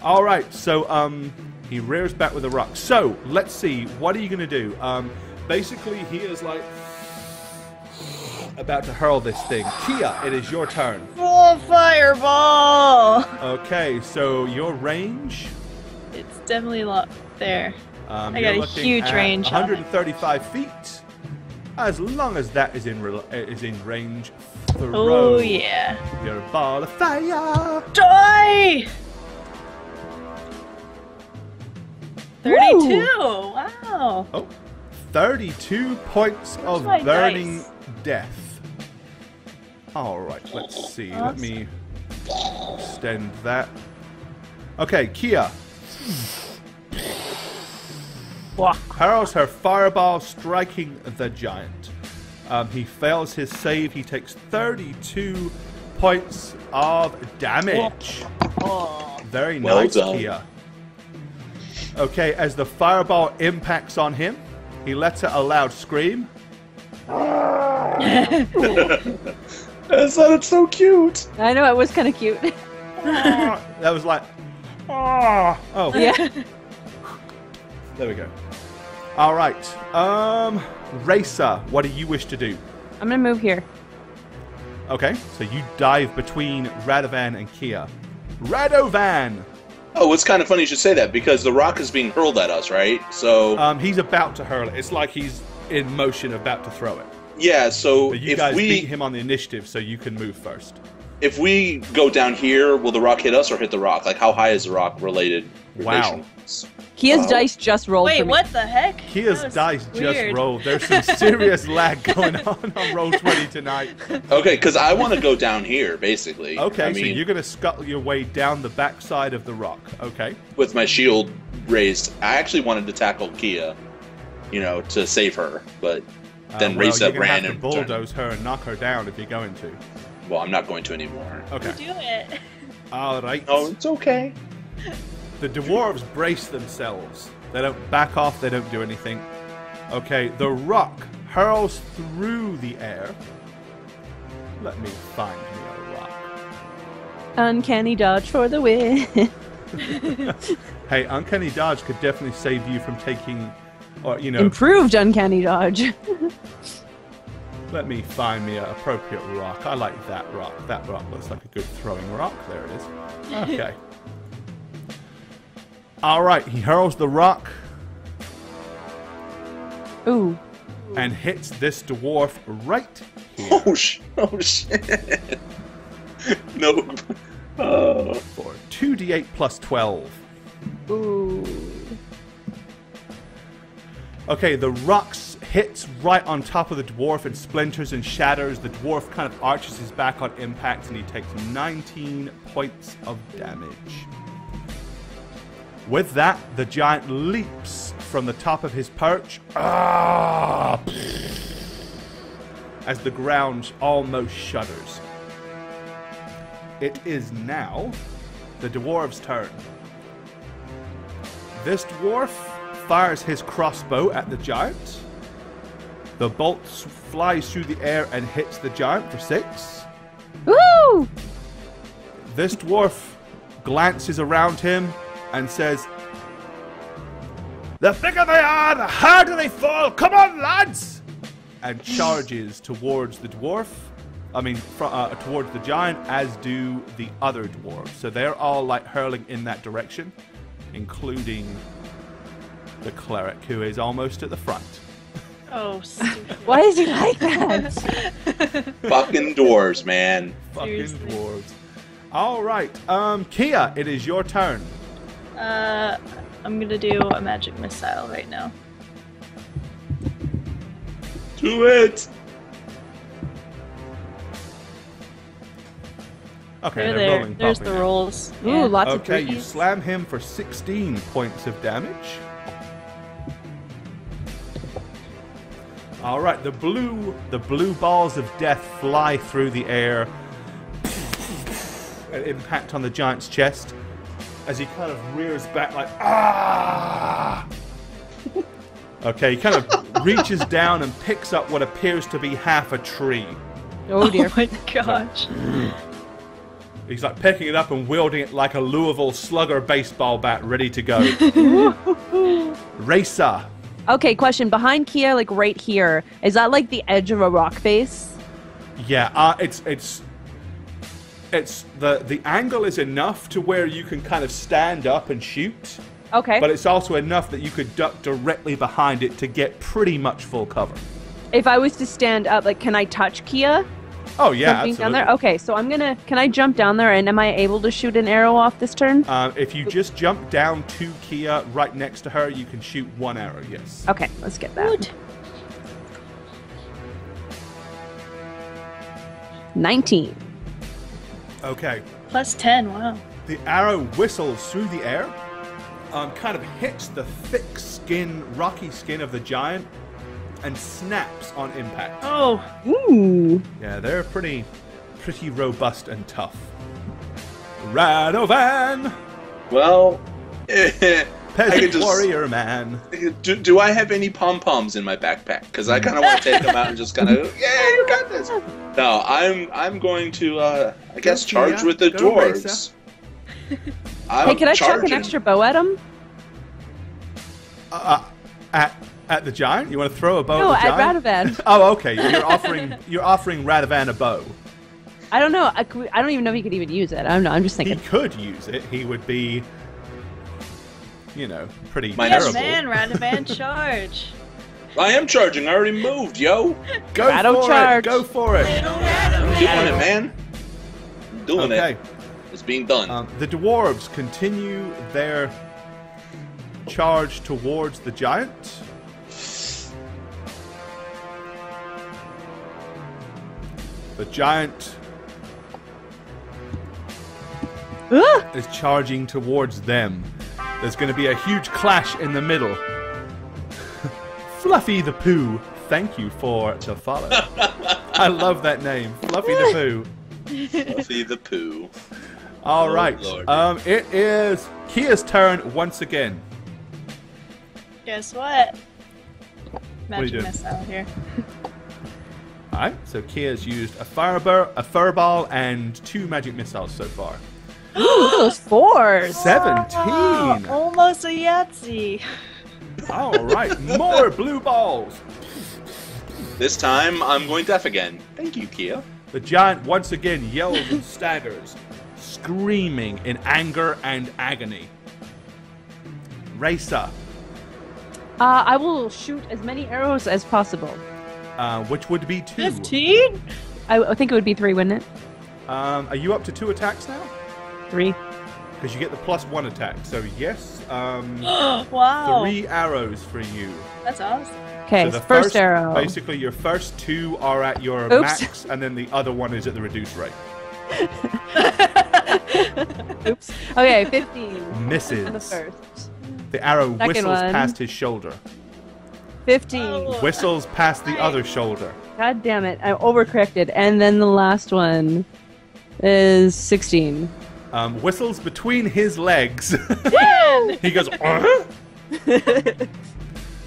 [SPEAKER 1] All right, so he rears back with a rock. So let's see. What are you gonna do? Basically, he is like about to hurl this thing. Kia, it is your turn.
[SPEAKER 2] Oh, fireball!
[SPEAKER 1] Okay, so your range.
[SPEAKER 2] It's definitely a lot there.
[SPEAKER 1] I
[SPEAKER 2] got a huge range on it.
[SPEAKER 1] 135 feet. As long as that is in range, throw
[SPEAKER 2] Oh yeah.
[SPEAKER 1] your ball of fire.
[SPEAKER 2] Die! 32! Wow.
[SPEAKER 1] Oh, 32 points of
[SPEAKER 2] my
[SPEAKER 1] burning
[SPEAKER 2] dice?
[SPEAKER 1] death. All right, let's see. Let me extend that. Okay, Kia. Hurls her fireball, striking the giant. He fails his save. He takes 32 points of damage. Very
[SPEAKER 4] Well
[SPEAKER 1] nice,
[SPEAKER 4] done.
[SPEAKER 1] Kia. Okay, as the fireball impacts on him, he lets out a loud scream.
[SPEAKER 4] That sounded so cute.
[SPEAKER 3] I know, it was kind of cute.
[SPEAKER 1] That was like, oh,
[SPEAKER 3] Yeah.
[SPEAKER 1] there we go. All right, Racer, what do you wish to do?
[SPEAKER 3] I'm gonna move here.
[SPEAKER 1] Okay, so you dive between Radovan and Kia. Radovan!
[SPEAKER 4] Oh, it's kind of funny you should say that because the rock is being hurled at us, right? So
[SPEAKER 1] He's about to hurl it. It's like he's in motion, about to throw it.
[SPEAKER 4] yeah. So
[SPEAKER 1] But you guys beat him on the initiative, so you can move first.
[SPEAKER 4] if we go down here, will the rock hit us or hit the rock? Like, how high is the rock related?
[SPEAKER 1] Wow.
[SPEAKER 3] Kia's
[SPEAKER 4] Wow.
[SPEAKER 3] dice just rolled
[SPEAKER 2] Wait,
[SPEAKER 3] for me.
[SPEAKER 2] what the heck?
[SPEAKER 1] Kia's
[SPEAKER 2] That was
[SPEAKER 1] dice just
[SPEAKER 2] weird.
[SPEAKER 1] rolled. There's some serious lag going on Roll20 tonight.
[SPEAKER 4] Okay, because I want to go down here, basically.
[SPEAKER 1] Okay,
[SPEAKER 4] I
[SPEAKER 1] so
[SPEAKER 4] mean,
[SPEAKER 1] you're going to scuttle your way down the backside of the rock. Okay.
[SPEAKER 4] with my shield raised, I actually wanted to tackle Kia, to save her, but then
[SPEAKER 1] well,
[SPEAKER 4] Reza
[SPEAKER 1] you're gonna
[SPEAKER 4] ran
[SPEAKER 1] have to
[SPEAKER 4] and
[SPEAKER 1] bulldoze her and knock her down if you're going to.
[SPEAKER 4] Well, I'm not going to anymore.
[SPEAKER 1] Okay.
[SPEAKER 2] Do it.
[SPEAKER 1] All right.
[SPEAKER 4] Oh, it's okay.
[SPEAKER 1] The dwarves brace themselves. They don't back off. They don't do anything. Okay, the rock hurls through the air. Let me find me a rock.
[SPEAKER 3] Uncanny dodge for the win.
[SPEAKER 1] Hey, Uncanny Dodge could definitely save you from taking, or
[SPEAKER 3] Improved uncanny dodge.
[SPEAKER 1] Let me find me an appropriate rock. I like that rock. That rock looks like a good throwing rock. There it is. Okay. Alright, he hurls the rock.
[SPEAKER 3] Ooh.
[SPEAKER 1] And hits this dwarf right here.
[SPEAKER 4] Oh shit. No. Oh.
[SPEAKER 1] For 2d8 plus 12.
[SPEAKER 3] Ooh.
[SPEAKER 1] Okay, the rock hits right on top of the dwarf and splinters and shatters. The dwarf kind of arches his back on impact and he takes 19 points of damage. With that, the giant leaps from the top of his perch as the ground almost shudders. It is now the dwarf's turn. This dwarf fires his crossbow at the giant. The bolt flies through the air and hits the giant for 6.
[SPEAKER 3] Woo!
[SPEAKER 1] This dwarf glances around him and says, "The bigger they are, the harder they fall. Come on, lads!" And charges towards the dwarf. Towards the giant, as do the other dwarves. So they're all like hurling in that direction, including the cleric, who is almost at the front.
[SPEAKER 2] Oh, stupid.
[SPEAKER 3] Why is he like that?
[SPEAKER 4] Fucking dwarves, man.
[SPEAKER 1] Fucking
[SPEAKER 2] Seriously.
[SPEAKER 1] dwarves. All right, Kia, it is your turn.
[SPEAKER 2] I'm gonna do a magic missile right now.
[SPEAKER 4] Do it.
[SPEAKER 1] Okay,
[SPEAKER 2] They're there.
[SPEAKER 1] rolling
[SPEAKER 2] There's
[SPEAKER 1] properly
[SPEAKER 2] the
[SPEAKER 1] now.
[SPEAKER 2] rolls.
[SPEAKER 3] Ooh,
[SPEAKER 2] Yeah.
[SPEAKER 3] lots of
[SPEAKER 1] Okay, you
[SPEAKER 3] threes.
[SPEAKER 1] slam him for 16 points of damage. All right, the blue balls of death fly through the air and impact on the giant's chest as he kind of rears back like, ah! Okay, he kind of reaches down and picks up what appears to be half a tree.
[SPEAKER 3] Oh dear.
[SPEAKER 2] Oh my gosh.
[SPEAKER 1] He's like picking it up and wielding it like a Louisville Slugger baseball bat ready to go. Racer.
[SPEAKER 3] Okay, question. Behind Kia, like right here, is that like the edge of a rock face?
[SPEAKER 1] Yeah, it's the angle is enough to where you can kind of stand up and shoot,
[SPEAKER 3] Okay.
[SPEAKER 1] but it's also enough that you could duck directly behind it to get pretty much full cover.
[SPEAKER 3] If I was to stand up, like, can I touch Kia?
[SPEAKER 1] Oh yeah,
[SPEAKER 3] From being down
[SPEAKER 1] absolutely.
[SPEAKER 3] there? Okay, so can I jump down there and am I able to shoot an arrow off this turn?
[SPEAKER 1] If you just jump down to Kia right next to her, you can shoot one arrow. Yes.
[SPEAKER 3] Okay, let's get that.
[SPEAKER 2] Good.
[SPEAKER 3] 19.
[SPEAKER 1] Okay.
[SPEAKER 2] Plus 10, wow.
[SPEAKER 1] The arrow whistles through the air, kind of hits the thick skin, rocky skin of the giant, and snaps on impact.
[SPEAKER 2] Oh,
[SPEAKER 3] Ooh.
[SPEAKER 1] Yeah, they're pretty robust and tough. Radovan,
[SPEAKER 4] Well, I
[SPEAKER 1] peasant
[SPEAKER 4] could just-
[SPEAKER 1] warrior man.
[SPEAKER 4] do I have any pom poms in my backpack? Because I kind of want to take them out and just kind of, yeah, you got this. No, I'm going to, I guess,
[SPEAKER 1] Go,
[SPEAKER 4] charge
[SPEAKER 1] Kia.
[SPEAKER 4] with the
[SPEAKER 1] Go,
[SPEAKER 4] dwarves.
[SPEAKER 3] Hey, can I chuck an extra bow at him?
[SPEAKER 1] At the giant? You want to throw a bow
[SPEAKER 3] No,
[SPEAKER 1] at the
[SPEAKER 3] at
[SPEAKER 1] giant?
[SPEAKER 3] Radovan.
[SPEAKER 1] Oh, okay. You're offering Radovan a bow.
[SPEAKER 3] I don't know. I don't even know if he could even use it. I don't know. I'm just
[SPEAKER 1] He
[SPEAKER 3] thinking.
[SPEAKER 1] could use it. He would be, pretty
[SPEAKER 4] Minus
[SPEAKER 2] yes,
[SPEAKER 1] terrible.
[SPEAKER 2] man, Radovan charge.
[SPEAKER 4] I am charging. I already moved, yo.
[SPEAKER 1] Go
[SPEAKER 3] Rado
[SPEAKER 1] for
[SPEAKER 3] charge.
[SPEAKER 1] it. Go for it.
[SPEAKER 4] I'm doing it, man. I'm doing
[SPEAKER 1] Okay.
[SPEAKER 4] it. It's being done.
[SPEAKER 1] The dwarves continue their charge towards the giant. The giant is charging towards them. There's going to be a huge clash in the middle. Fluffy the Pooh, thank you for the follow. I love that name, Fluffy the Pooh.
[SPEAKER 4] Fluffy the Pooh.
[SPEAKER 1] All
[SPEAKER 4] Oh,
[SPEAKER 1] right,
[SPEAKER 4] Lord.
[SPEAKER 1] it is Kia's turn once again.
[SPEAKER 2] Guess what?
[SPEAKER 1] are you
[SPEAKER 2] Magic
[SPEAKER 1] doing?
[SPEAKER 2] missile here.
[SPEAKER 1] All right, so Kia's used a fireball, and 2 magic missiles so far.
[SPEAKER 3] Ooh, look at those 4s.
[SPEAKER 1] 17.
[SPEAKER 2] Oh, almost a Yahtzee.
[SPEAKER 1] All right, more blue balls.
[SPEAKER 4] This time, I'm going deaf again. Thank you, Kia.
[SPEAKER 1] The giant once again yells and staggers, screaming in anger and agony. Raisa,
[SPEAKER 3] I will shoot as many arrows as possible.
[SPEAKER 1] which would be 2.
[SPEAKER 2] 15?
[SPEAKER 3] I think it would be 3, wouldn't it?
[SPEAKER 1] Are you up to 2 attacks now?
[SPEAKER 3] 3.
[SPEAKER 1] Because you get the +1 attack. So yes,
[SPEAKER 2] Wow.
[SPEAKER 1] 3 arrows for you.
[SPEAKER 2] That's awesome.
[SPEAKER 3] Okay,
[SPEAKER 1] So the
[SPEAKER 3] first arrow.
[SPEAKER 1] Basically, your first 2 are at your
[SPEAKER 3] Oops.
[SPEAKER 1] max, and then the other one is at the reduced rate.
[SPEAKER 3] Oops. Okay, 15.
[SPEAKER 1] Misses.
[SPEAKER 3] The first.
[SPEAKER 1] The arrow
[SPEAKER 3] Second
[SPEAKER 1] whistles
[SPEAKER 3] one.
[SPEAKER 1] past his shoulder.
[SPEAKER 3] 15.
[SPEAKER 2] Oh.
[SPEAKER 1] Whistles past the other shoulder.
[SPEAKER 3] God damn it. I overcorrected. And then the last one is 16.
[SPEAKER 1] Whistles between his legs.
[SPEAKER 2] 10!
[SPEAKER 1] He goes,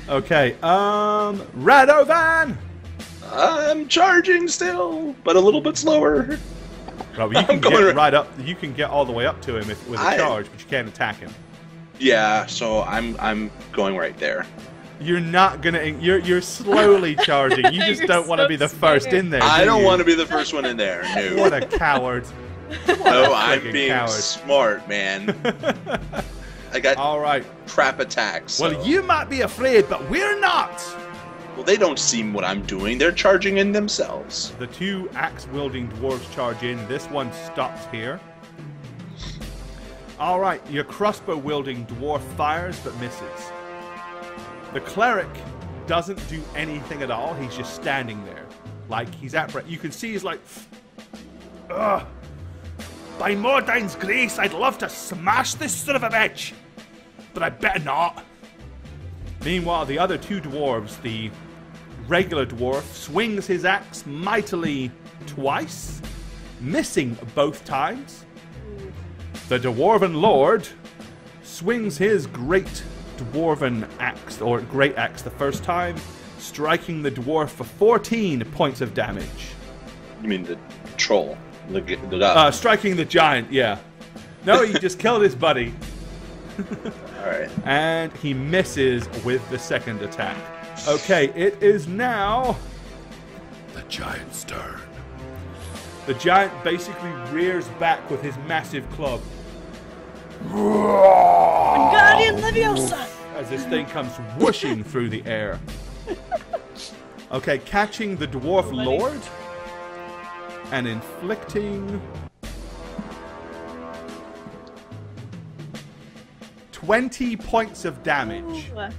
[SPEAKER 1] Okay, Radovan!
[SPEAKER 4] I'm charging still, but a little bit slower.
[SPEAKER 1] Well, you can
[SPEAKER 4] I'm going
[SPEAKER 1] get right up. You can get all the way up to him with a charge, but you can't attack him.
[SPEAKER 4] Yeah, so I'm going right there.
[SPEAKER 1] You're not gonna. You're slowly charging. You just
[SPEAKER 2] You're
[SPEAKER 1] don't want to
[SPEAKER 2] so
[SPEAKER 1] be the first in there.
[SPEAKER 4] I
[SPEAKER 1] do
[SPEAKER 4] don't
[SPEAKER 1] you?
[SPEAKER 4] want to be the first one in there. No.
[SPEAKER 1] What a coward!
[SPEAKER 4] No, I'm
[SPEAKER 1] friggin'
[SPEAKER 4] being
[SPEAKER 1] coward.
[SPEAKER 4] smart, man. I got
[SPEAKER 1] All right.
[SPEAKER 4] crap attacks. So.
[SPEAKER 1] Well, you might be afraid, but we're not.
[SPEAKER 4] Well, they don't see what I'm doing. They're charging in themselves.
[SPEAKER 1] The 2 axe-wielding dwarves charge in. This one stops here. All right, your crossbow-wielding dwarf fires but misses. The cleric doesn't do anything at all. He's just standing there, like he's at breath. You can see he's like, ugh. By Mordain's grace, I'd love to smash this son of a bitch, but I better not. Meanwhile, the other 2 dwarves, the regular dwarf swings his axe mightily twice, missing both times. The dwarven lord swings his great dwarven axe, or great axe, the first time, striking the dwarf for 14 points of damage.
[SPEAKER 4] You mean the troll? The guy.
[SPEAKER 1] Striking the giant, yeah. No, he just killed his buddy.
[SPEAKER 4] All right.
[SPEAKER 1] And he misses with the second attack. Okay, it is now the giant's turn. The giant basically rears back with his massive club.
[SPEAKER 2] Guardian Leviosa!
[SPEAKER 1] As this thing comes whooshing through the air. Okay, catching the dwarf lord and inflicting 20 points of damage.
[SPEAKER 2] Ooh.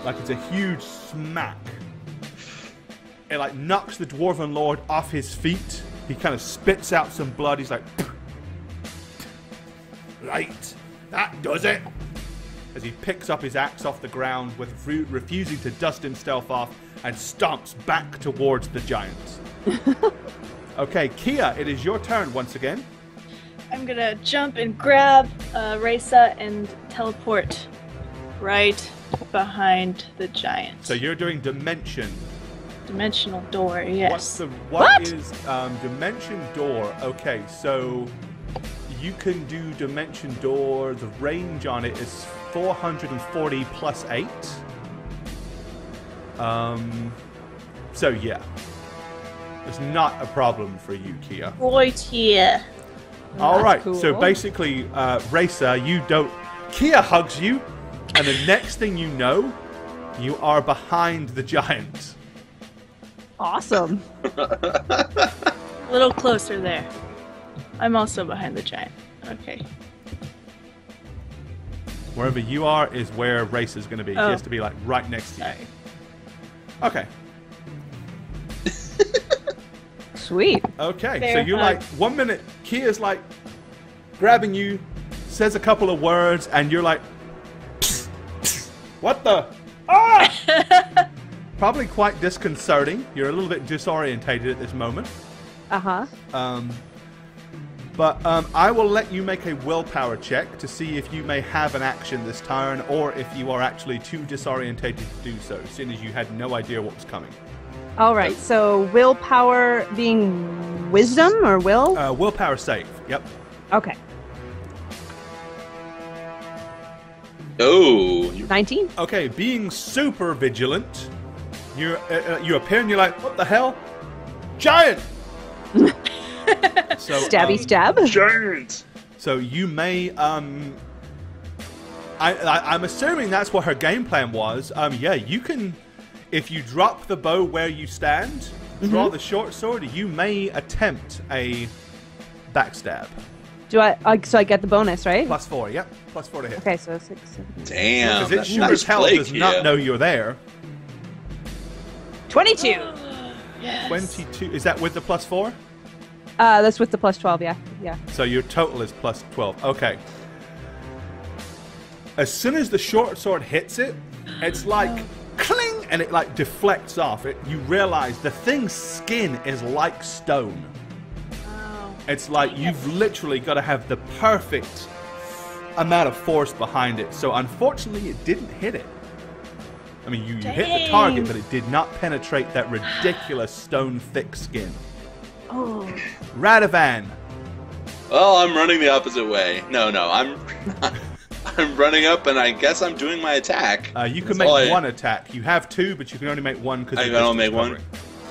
[SPEAKER 1] Like it's a huge smack. It like knocks the dwarven lord off his feet. He kind of spits out some blood. He's like, right, that does it. As he picks up his axe off the ground with refusing to dust himself off and stomps back towards the giant. Okay, Kia, it is your turn once again.
[SPEAKER 2] I'm gonna jump and grab Raisa and teleport right behind the giant.
[SPEAKER 1] So you're doing dimension.
[SPEAKER 2] Dimensional door, yes.
[SPEAKER 1] What is dimension door? Okay, so you can do dimension door. The range on it is 440 plus 8. So yeah, it's not a problem for you, Kia.
[SPEAKER 2] Right here.
[SPEAKER 1] All right,
[SPEAKER 3] cool.
[SPEAKER 1] so basically, Racer, you don't. Kia hugs you, and the next thing you know, you are behind the giant.
[SPEAKER 3] Awesome.
[SPEAKER 2] A little closer there. I'm also behind the giant. Okay.
[SPEAKER 1] Wherever you are is where Racer's going to be.
[SPEAKER 2] Oh.
[SPEAKER 1] He has to be like right next to you.
[SPEAKER 2] Sorry.
[SPEAKER 1] Okay.
[SPEAKER 3] Sweet.
[SPEAKER 1] Okay,
[SPEAKER 2] Fair
[SPEAKER 1] so you're
[SPEAKER 2] hug.
[SPEAKER 1] like 1 minute. Kia's like grabbing you, says a couple of words, and you're like, what the? Ah! Probably quite disconcerting. You're a little bit disorientated at this moment.
[SPEAKER 3] Uh-huh.
[SPEAKER 1] But I will let you make a willpower check to see if you may have an action this turn, or if you are actually too disorientated to do so, seeing as you had no idea what was coming.
[SPEAKER 3] All right, so willpower being wisdom or will?
[SPEAKER 1] Willpower save. Yep.
[SPEAKER 3] Okay.
[SPEAKER 4] Oh,
[SPEAKER 3] 19?
[SPEAKER 1] Okay, being super vigilant, You appear and you're like, what the hell? Giant! So,
[SPEAKER 3] Stabby stab.
[SPEAKER 4] Giant.
[SPEAKER 1] So you may, I'm assuming that's what her game plan was. Yeah, you can, if you drop the bow where you stand, draw the short sword, you may attempt a backstab.
[SPEAKER 3] Do I? So I get the bonus, right?
[SPEAKER 1] +4, yep. +4 to hit.
[SPEAKER 3] Okay, so 6, 7, 8.
[SPEAKER 4] Damn.
[SPEAKER 1] Because it sure as hell does not know you're there.
[SPEAKER 3] 22.
[SPEAKER 2] Yes.
[SPEAKER 1] 22, is that with the +4?
[SPEAKER 3] That's with the +12, yeah. Yeah.
[SPEAKER 1] So your total is +12. Okay. As soon as the short sword hits it, it's like cling, and it like deflects off. You realize the thing's skin is like stone.
[SPEAKER 2] Wow.
[SPEAKER 1] It's like you've literally got to have the perfect amount of force behind it. So unfortunately, it didn't hit it. I mean, you hit the target, but it did not penetrate that ridiculous stone-thick skin.
[SPEAKER 2] Oh.
[SPEAKER 1] Radovan.
[SPEAKER 4] Well, I'm running the opposite way. No, I'm running up, and I guess I'm doing my attack.
[SPEAKER 1] You can make one attack. You have two, but you can only make one because
[SPEAKER 4] I can only make one.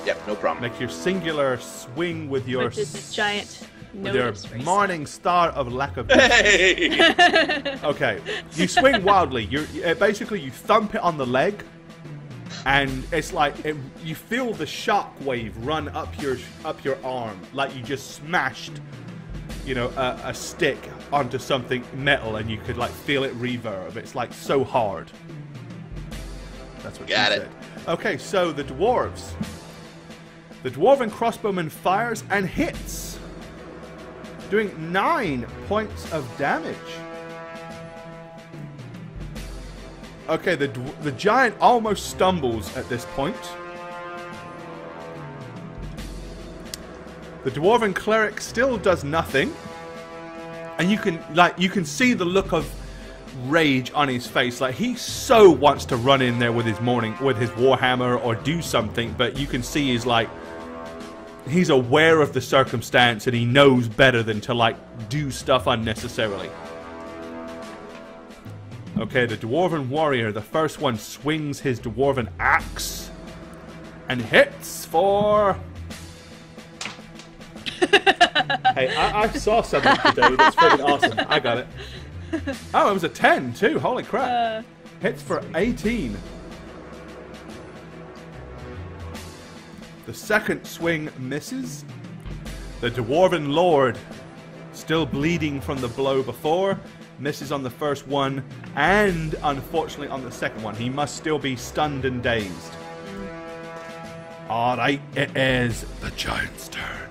[SPEAKER 4] Yep, no problem.
[SPEAKER 1] Make your singular swing with your
[SPEAKER 2] But did the giant
[SPEAKER 1] with your
[SPEAKER 2] notice Racer?
[SPEAKER 1] morning star of lack of.
[SPEAKER 4] Hey!
[SPEAKER 1] Okay, you swing wildly. Basically you thump it on the leg, and it's like you feel the shock wave run up your arm, like you just smashed, a stick onto something metal, and you could like feel it reverb. It's like so hard. That's what
[SPEAKER 4] Got
[SPEAKER 1] she
[SPEAKER 4] it.
[SPEAKER 1] said. Okay, so the dwarves. The dwarven crossbowman fires and hits, doing 9 points of damage. Okay, the giant almost stumbles at this point. The dwarven cleric still does nothing, and you can see the look of rage on his face. Like he so wants to run in there with his warhammer or do something, but you can see he's aware of the circumstance and he knows better than to do stuff unnecessarily. Okay, the dwarven warrior, the first one, swings his dwarven axe and hits for. Hey, I saw something today that's freaking awesome. I got it. Oh, it was a 10 too. Holy crap! Hits for 18. The second swing misses. The dwarven lord, still bleeding from the blow before, misses on the first one, and unfortunately on the second one. He must still be stunned and dazed. Alright, it is the giant's turn.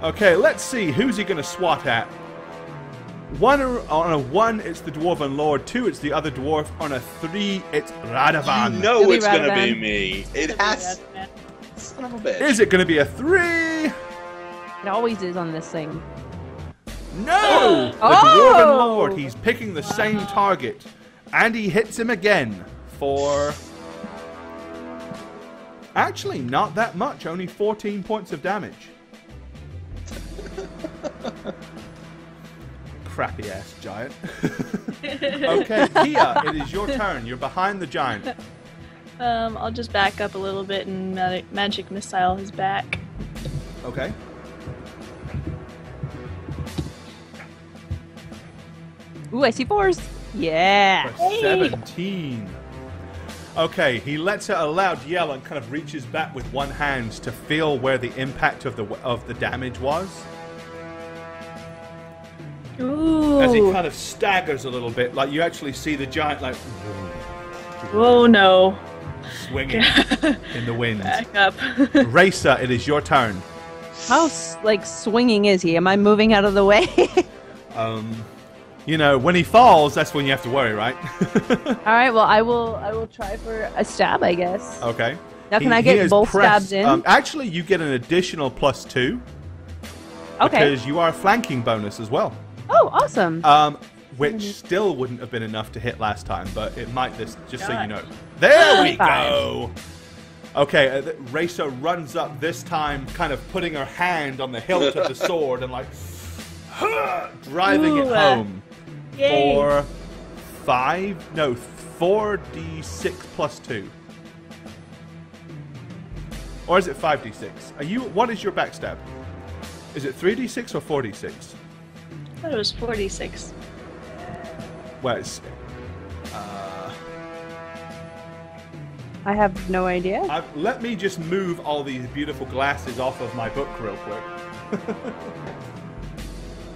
[SPEAKER 1] Okay, let's see. Who's he going to swat at? On a 1, it's the dwarven lord. 2, it's the other dwarf. On a 3, it's Radovan.
[SPEAKER 4] You know
[SPEAKER 3] Billy
[SPEAKER 4] it's going to
[SPEAKER 3] Radovan.
[SPEAKER 4] be me. It has... Son of a bitch.
[SPEAKER 1] Is it going to be a 3?
[SPEAKER 3] It always is on this thing.
[SPEAKER 1] No! The dwarven lord. He's picking the same target. And he hits him again for... Actually, not that much. Only 14 points of damage. Crappy ass giant. Okay, Kia, it is your turn. You're behind the giant.
[SPEAKER 2] I'll just back up a little bit and magic missile his back.
[SPEAKER 1] Okay.
[SPEAKER 3] Ooh, I see 4s. Yeah.
[SPEAKER 1] For 17. Okay, he lets out a loud yell and kind of reaches back with one hand to feel where the impact of the damage was.
[SPEAKER 2] Ooh.
[SPEAKER 1] As he kind of staggers a little bit, like you actually see the giant like
[SPEAKER 2] Oh no.
[SPEAKER 1] swinging in the wind.
[SPEAKER 2] Back up.
[SPEAKER 1] Racer, it is your turn.
[SPEAKER 3] How swinging is he? Am I moving out of the way?
[SPEAKER 1] When he falls, that's when you have to worry, right?
[SPEAKER 3] All right. Well, I will try for a stab, I guess.
[SPEAKER 1] Okay.
[SPEAKER 3] Now, can I get both stabs in?
[SPEAKER 1] Actually, you get an additional +2.
[SPEAKER 3] Okay.
[SPEAKER 1] Because you are a flanking bonus as well.
[SPEAKER 3] Oh, awesome.
[SPEAKER 1] Which still wouldn't have been enough to hit last time, but it might this, just so you know. There we go! Okay, Racer runs up this time, kind of putting her hand on the hilt of the sword and driving it home.
[SPEAKER 2] Yay.
[SPEAKER 1] For 4d6 +2. Or is it 5d6? What is your backstab? Is it 3d6 or 4d6?
[SPEAKER 2] I thought it was 46.
[SPEAKER 1] Well, it's...
[SPEAKER 3] I have no idea.
[SPEAKER 1] Let me just move all these beautiful glasses off of my book real quick.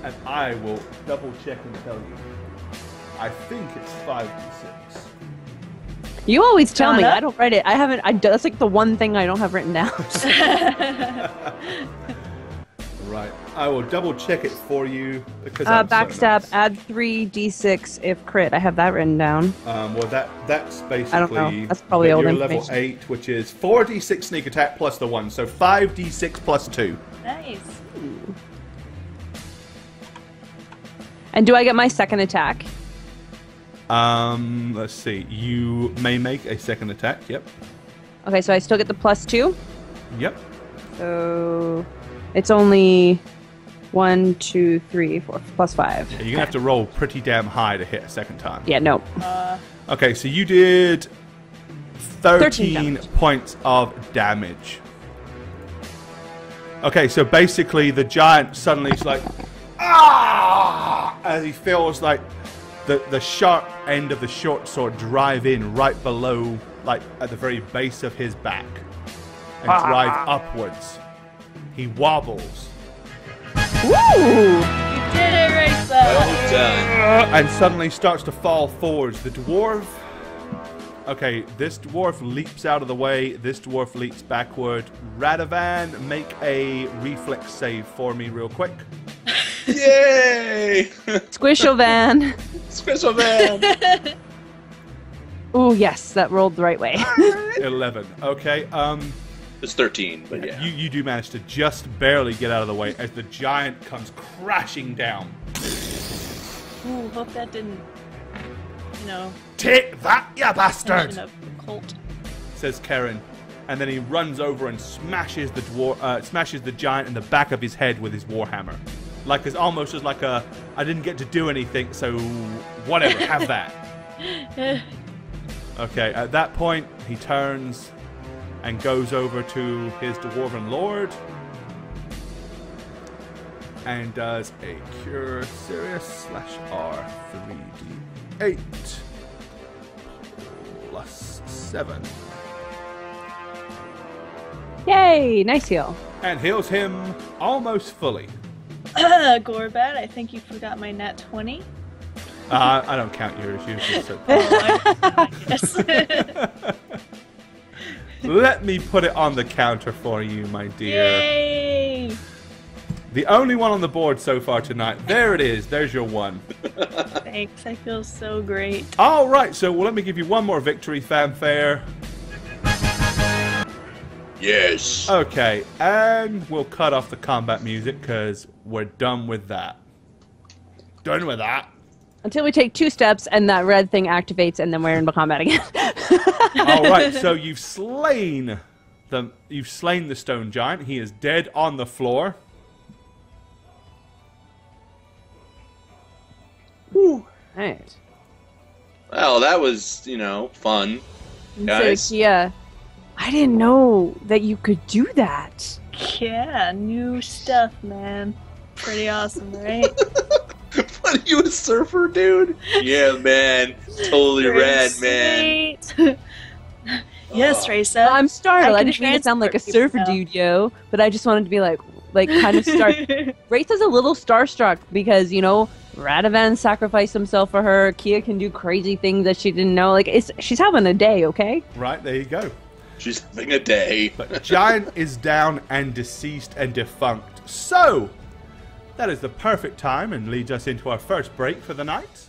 [SPEAKER 1] And I will double check and tell you. I think it's 5d6.
[SPEAKER 3] You always tell me.
[SPEAKER 2] Donna?
[SPEAKER 3] I don't write it. I haven't. That's like the one thing I don't have written down.
[SPEAKER 1] Right. I will double check it for you because I'm so
[SPEAKER 3] Backstab.
[SPEAKER 1] nice.
[SPEAKER 3] Add 3d6 if crit. I have that written down.
[SPEAKER 1] Well, that's basically.
[SPEAKER 3] I don't know. That's probably
[SPEAKER 1] you're
[SPEAKER 3] old
[SPEAKER 1] level
[SPEAKER 3] information.
[SPEAKER 1] 8, which is 4d6 sneak attack plus the 1, so 5d6 plus 2.
[SPEAKER 2] Nice.
[SPEAKER 3] And do I get my second attack?
[SPEAKER 1] Let's see. You may make a second attack. Yep.
[SPEAKER 3] Okay, so I still get the +2.
[SPEAKER 1] Yep.
[SPEAKER 3] So it's only 1, 2, 3, 4 +5.
[SPEAKER 1] You're gonna have to roll pretty damn high to hit a second time.
[SPEAKER 3] Yeah, no.
[SPEAKER 1] Okay, so you did 13
[SPEAKER 3] damage.
[SPEAKER 1] points of damage. Okay, so basically the giant suddenly is like, ah, as he feels like the sharp end of the short sword drive in right below, like at the very base of his back, and drive upwards. He wobbles
[SPEAKER 3] Woo!
[SPEAKER 2] You did it, Raisa!
[SPEAKER 4] Well done.
[SPEAKER 1] and suddenly starts to fall forwards. The dwarf. Okay, this dwarf leaps out of the way. This dwarf leaps backward. Radovan, make a reflex save for me real quick.
[SPEAKER 4] Yay!
[SPEAKER 3] Squishovan.
[SPEAKER 4] Special man.
[SPEAKER 3] Ooh, yes, that rolled the right way.
[SPEAKER 1] 11. Okay,
[SPEAKER 4] It's 13, but yeah.
[SPEAKER 1] you do manage to just barely get out of the way as the giant comes crashing down.
[SPEAKER 2] Ooh, hope that didn't,
[SPEAKER 1] Take that, you bastard!
[SPEAKER 2] mention of the cult.
[SPEAKER 1] Says Karen, and then he runs over and smashes the giant in the back of his head with his warhammer, like it's almost as like a I didn't get to do anything, so whatever, have that. Okay, at that point he turns and goes over to his dwarven lord and does a cure serious /R 3d8 plus 7.
[SPEAKER 3] Yay, nice heal.
[SPEAKER 1] And heals him almost fully.
[SPEAKER 2] Gorbat, I think you forgot my nat 20.
[SPEAKER 1] I don't count yours. Yours so
[SPEAKER 2] I guess.
[SPEAKER 1] Let me put it on the counter for you, my dear.
[SPEAKER 2] Yay!
[SPEAKER 1] The only one on the board so far tonight. There it is. There's your one.
[SPEAKER 2] Thanks, I feel so great.
[SPEAKER 1] All right, so let me give you one more victory fanfare.
[SPEAKER 4] Yes.
[SPEAKER 1] Okay, and we'll cut off the combat music because we're done with that. Done with that.
[SPEAKER 3] Until we take 2 steps and that red thing activates and then we're in combat again.
[SPEAKER 1] All right, so you've slain the stone giant. He is dead on the floor.
[SPEAKER 3] Right.
[SPEAKER 4] Well, that was, fun. Guys.
[SPEAKER 3] So, yeah, I didn't know that you could do that.
[SPEAKER 2] Yeah, new stuff, man. Pretty awesome, right?
[SPEAKER 4] What, are you a surfer, dude? Yeah, man. Totally rad, man.
[SPEAKER 2] Sweet. Yes, Raisa.
[SPEAKER 3] I'm startled. I
[SPEAKER 2] can
[SPEAKER 3] didn't mean to sound like a
[SPEAKER 2] transport
[SPEAKER 3] surfer
[SPEAKER 2] people now.
[SPEAKER 3] dude, yo. But I just wanted to be like kind of Wraith is a little starstruck because, Radovan sacrificed himself for her. Kia can do crazy things that she didn't know. She's having a day, okay?
[SPEAKER 1] Right, there you go.
[SPEAKER 4] She's having a day.
[SPEAKER 1] But giant is down and deceased and defunct. So, that is the perfect time and leads us into our first break for the night.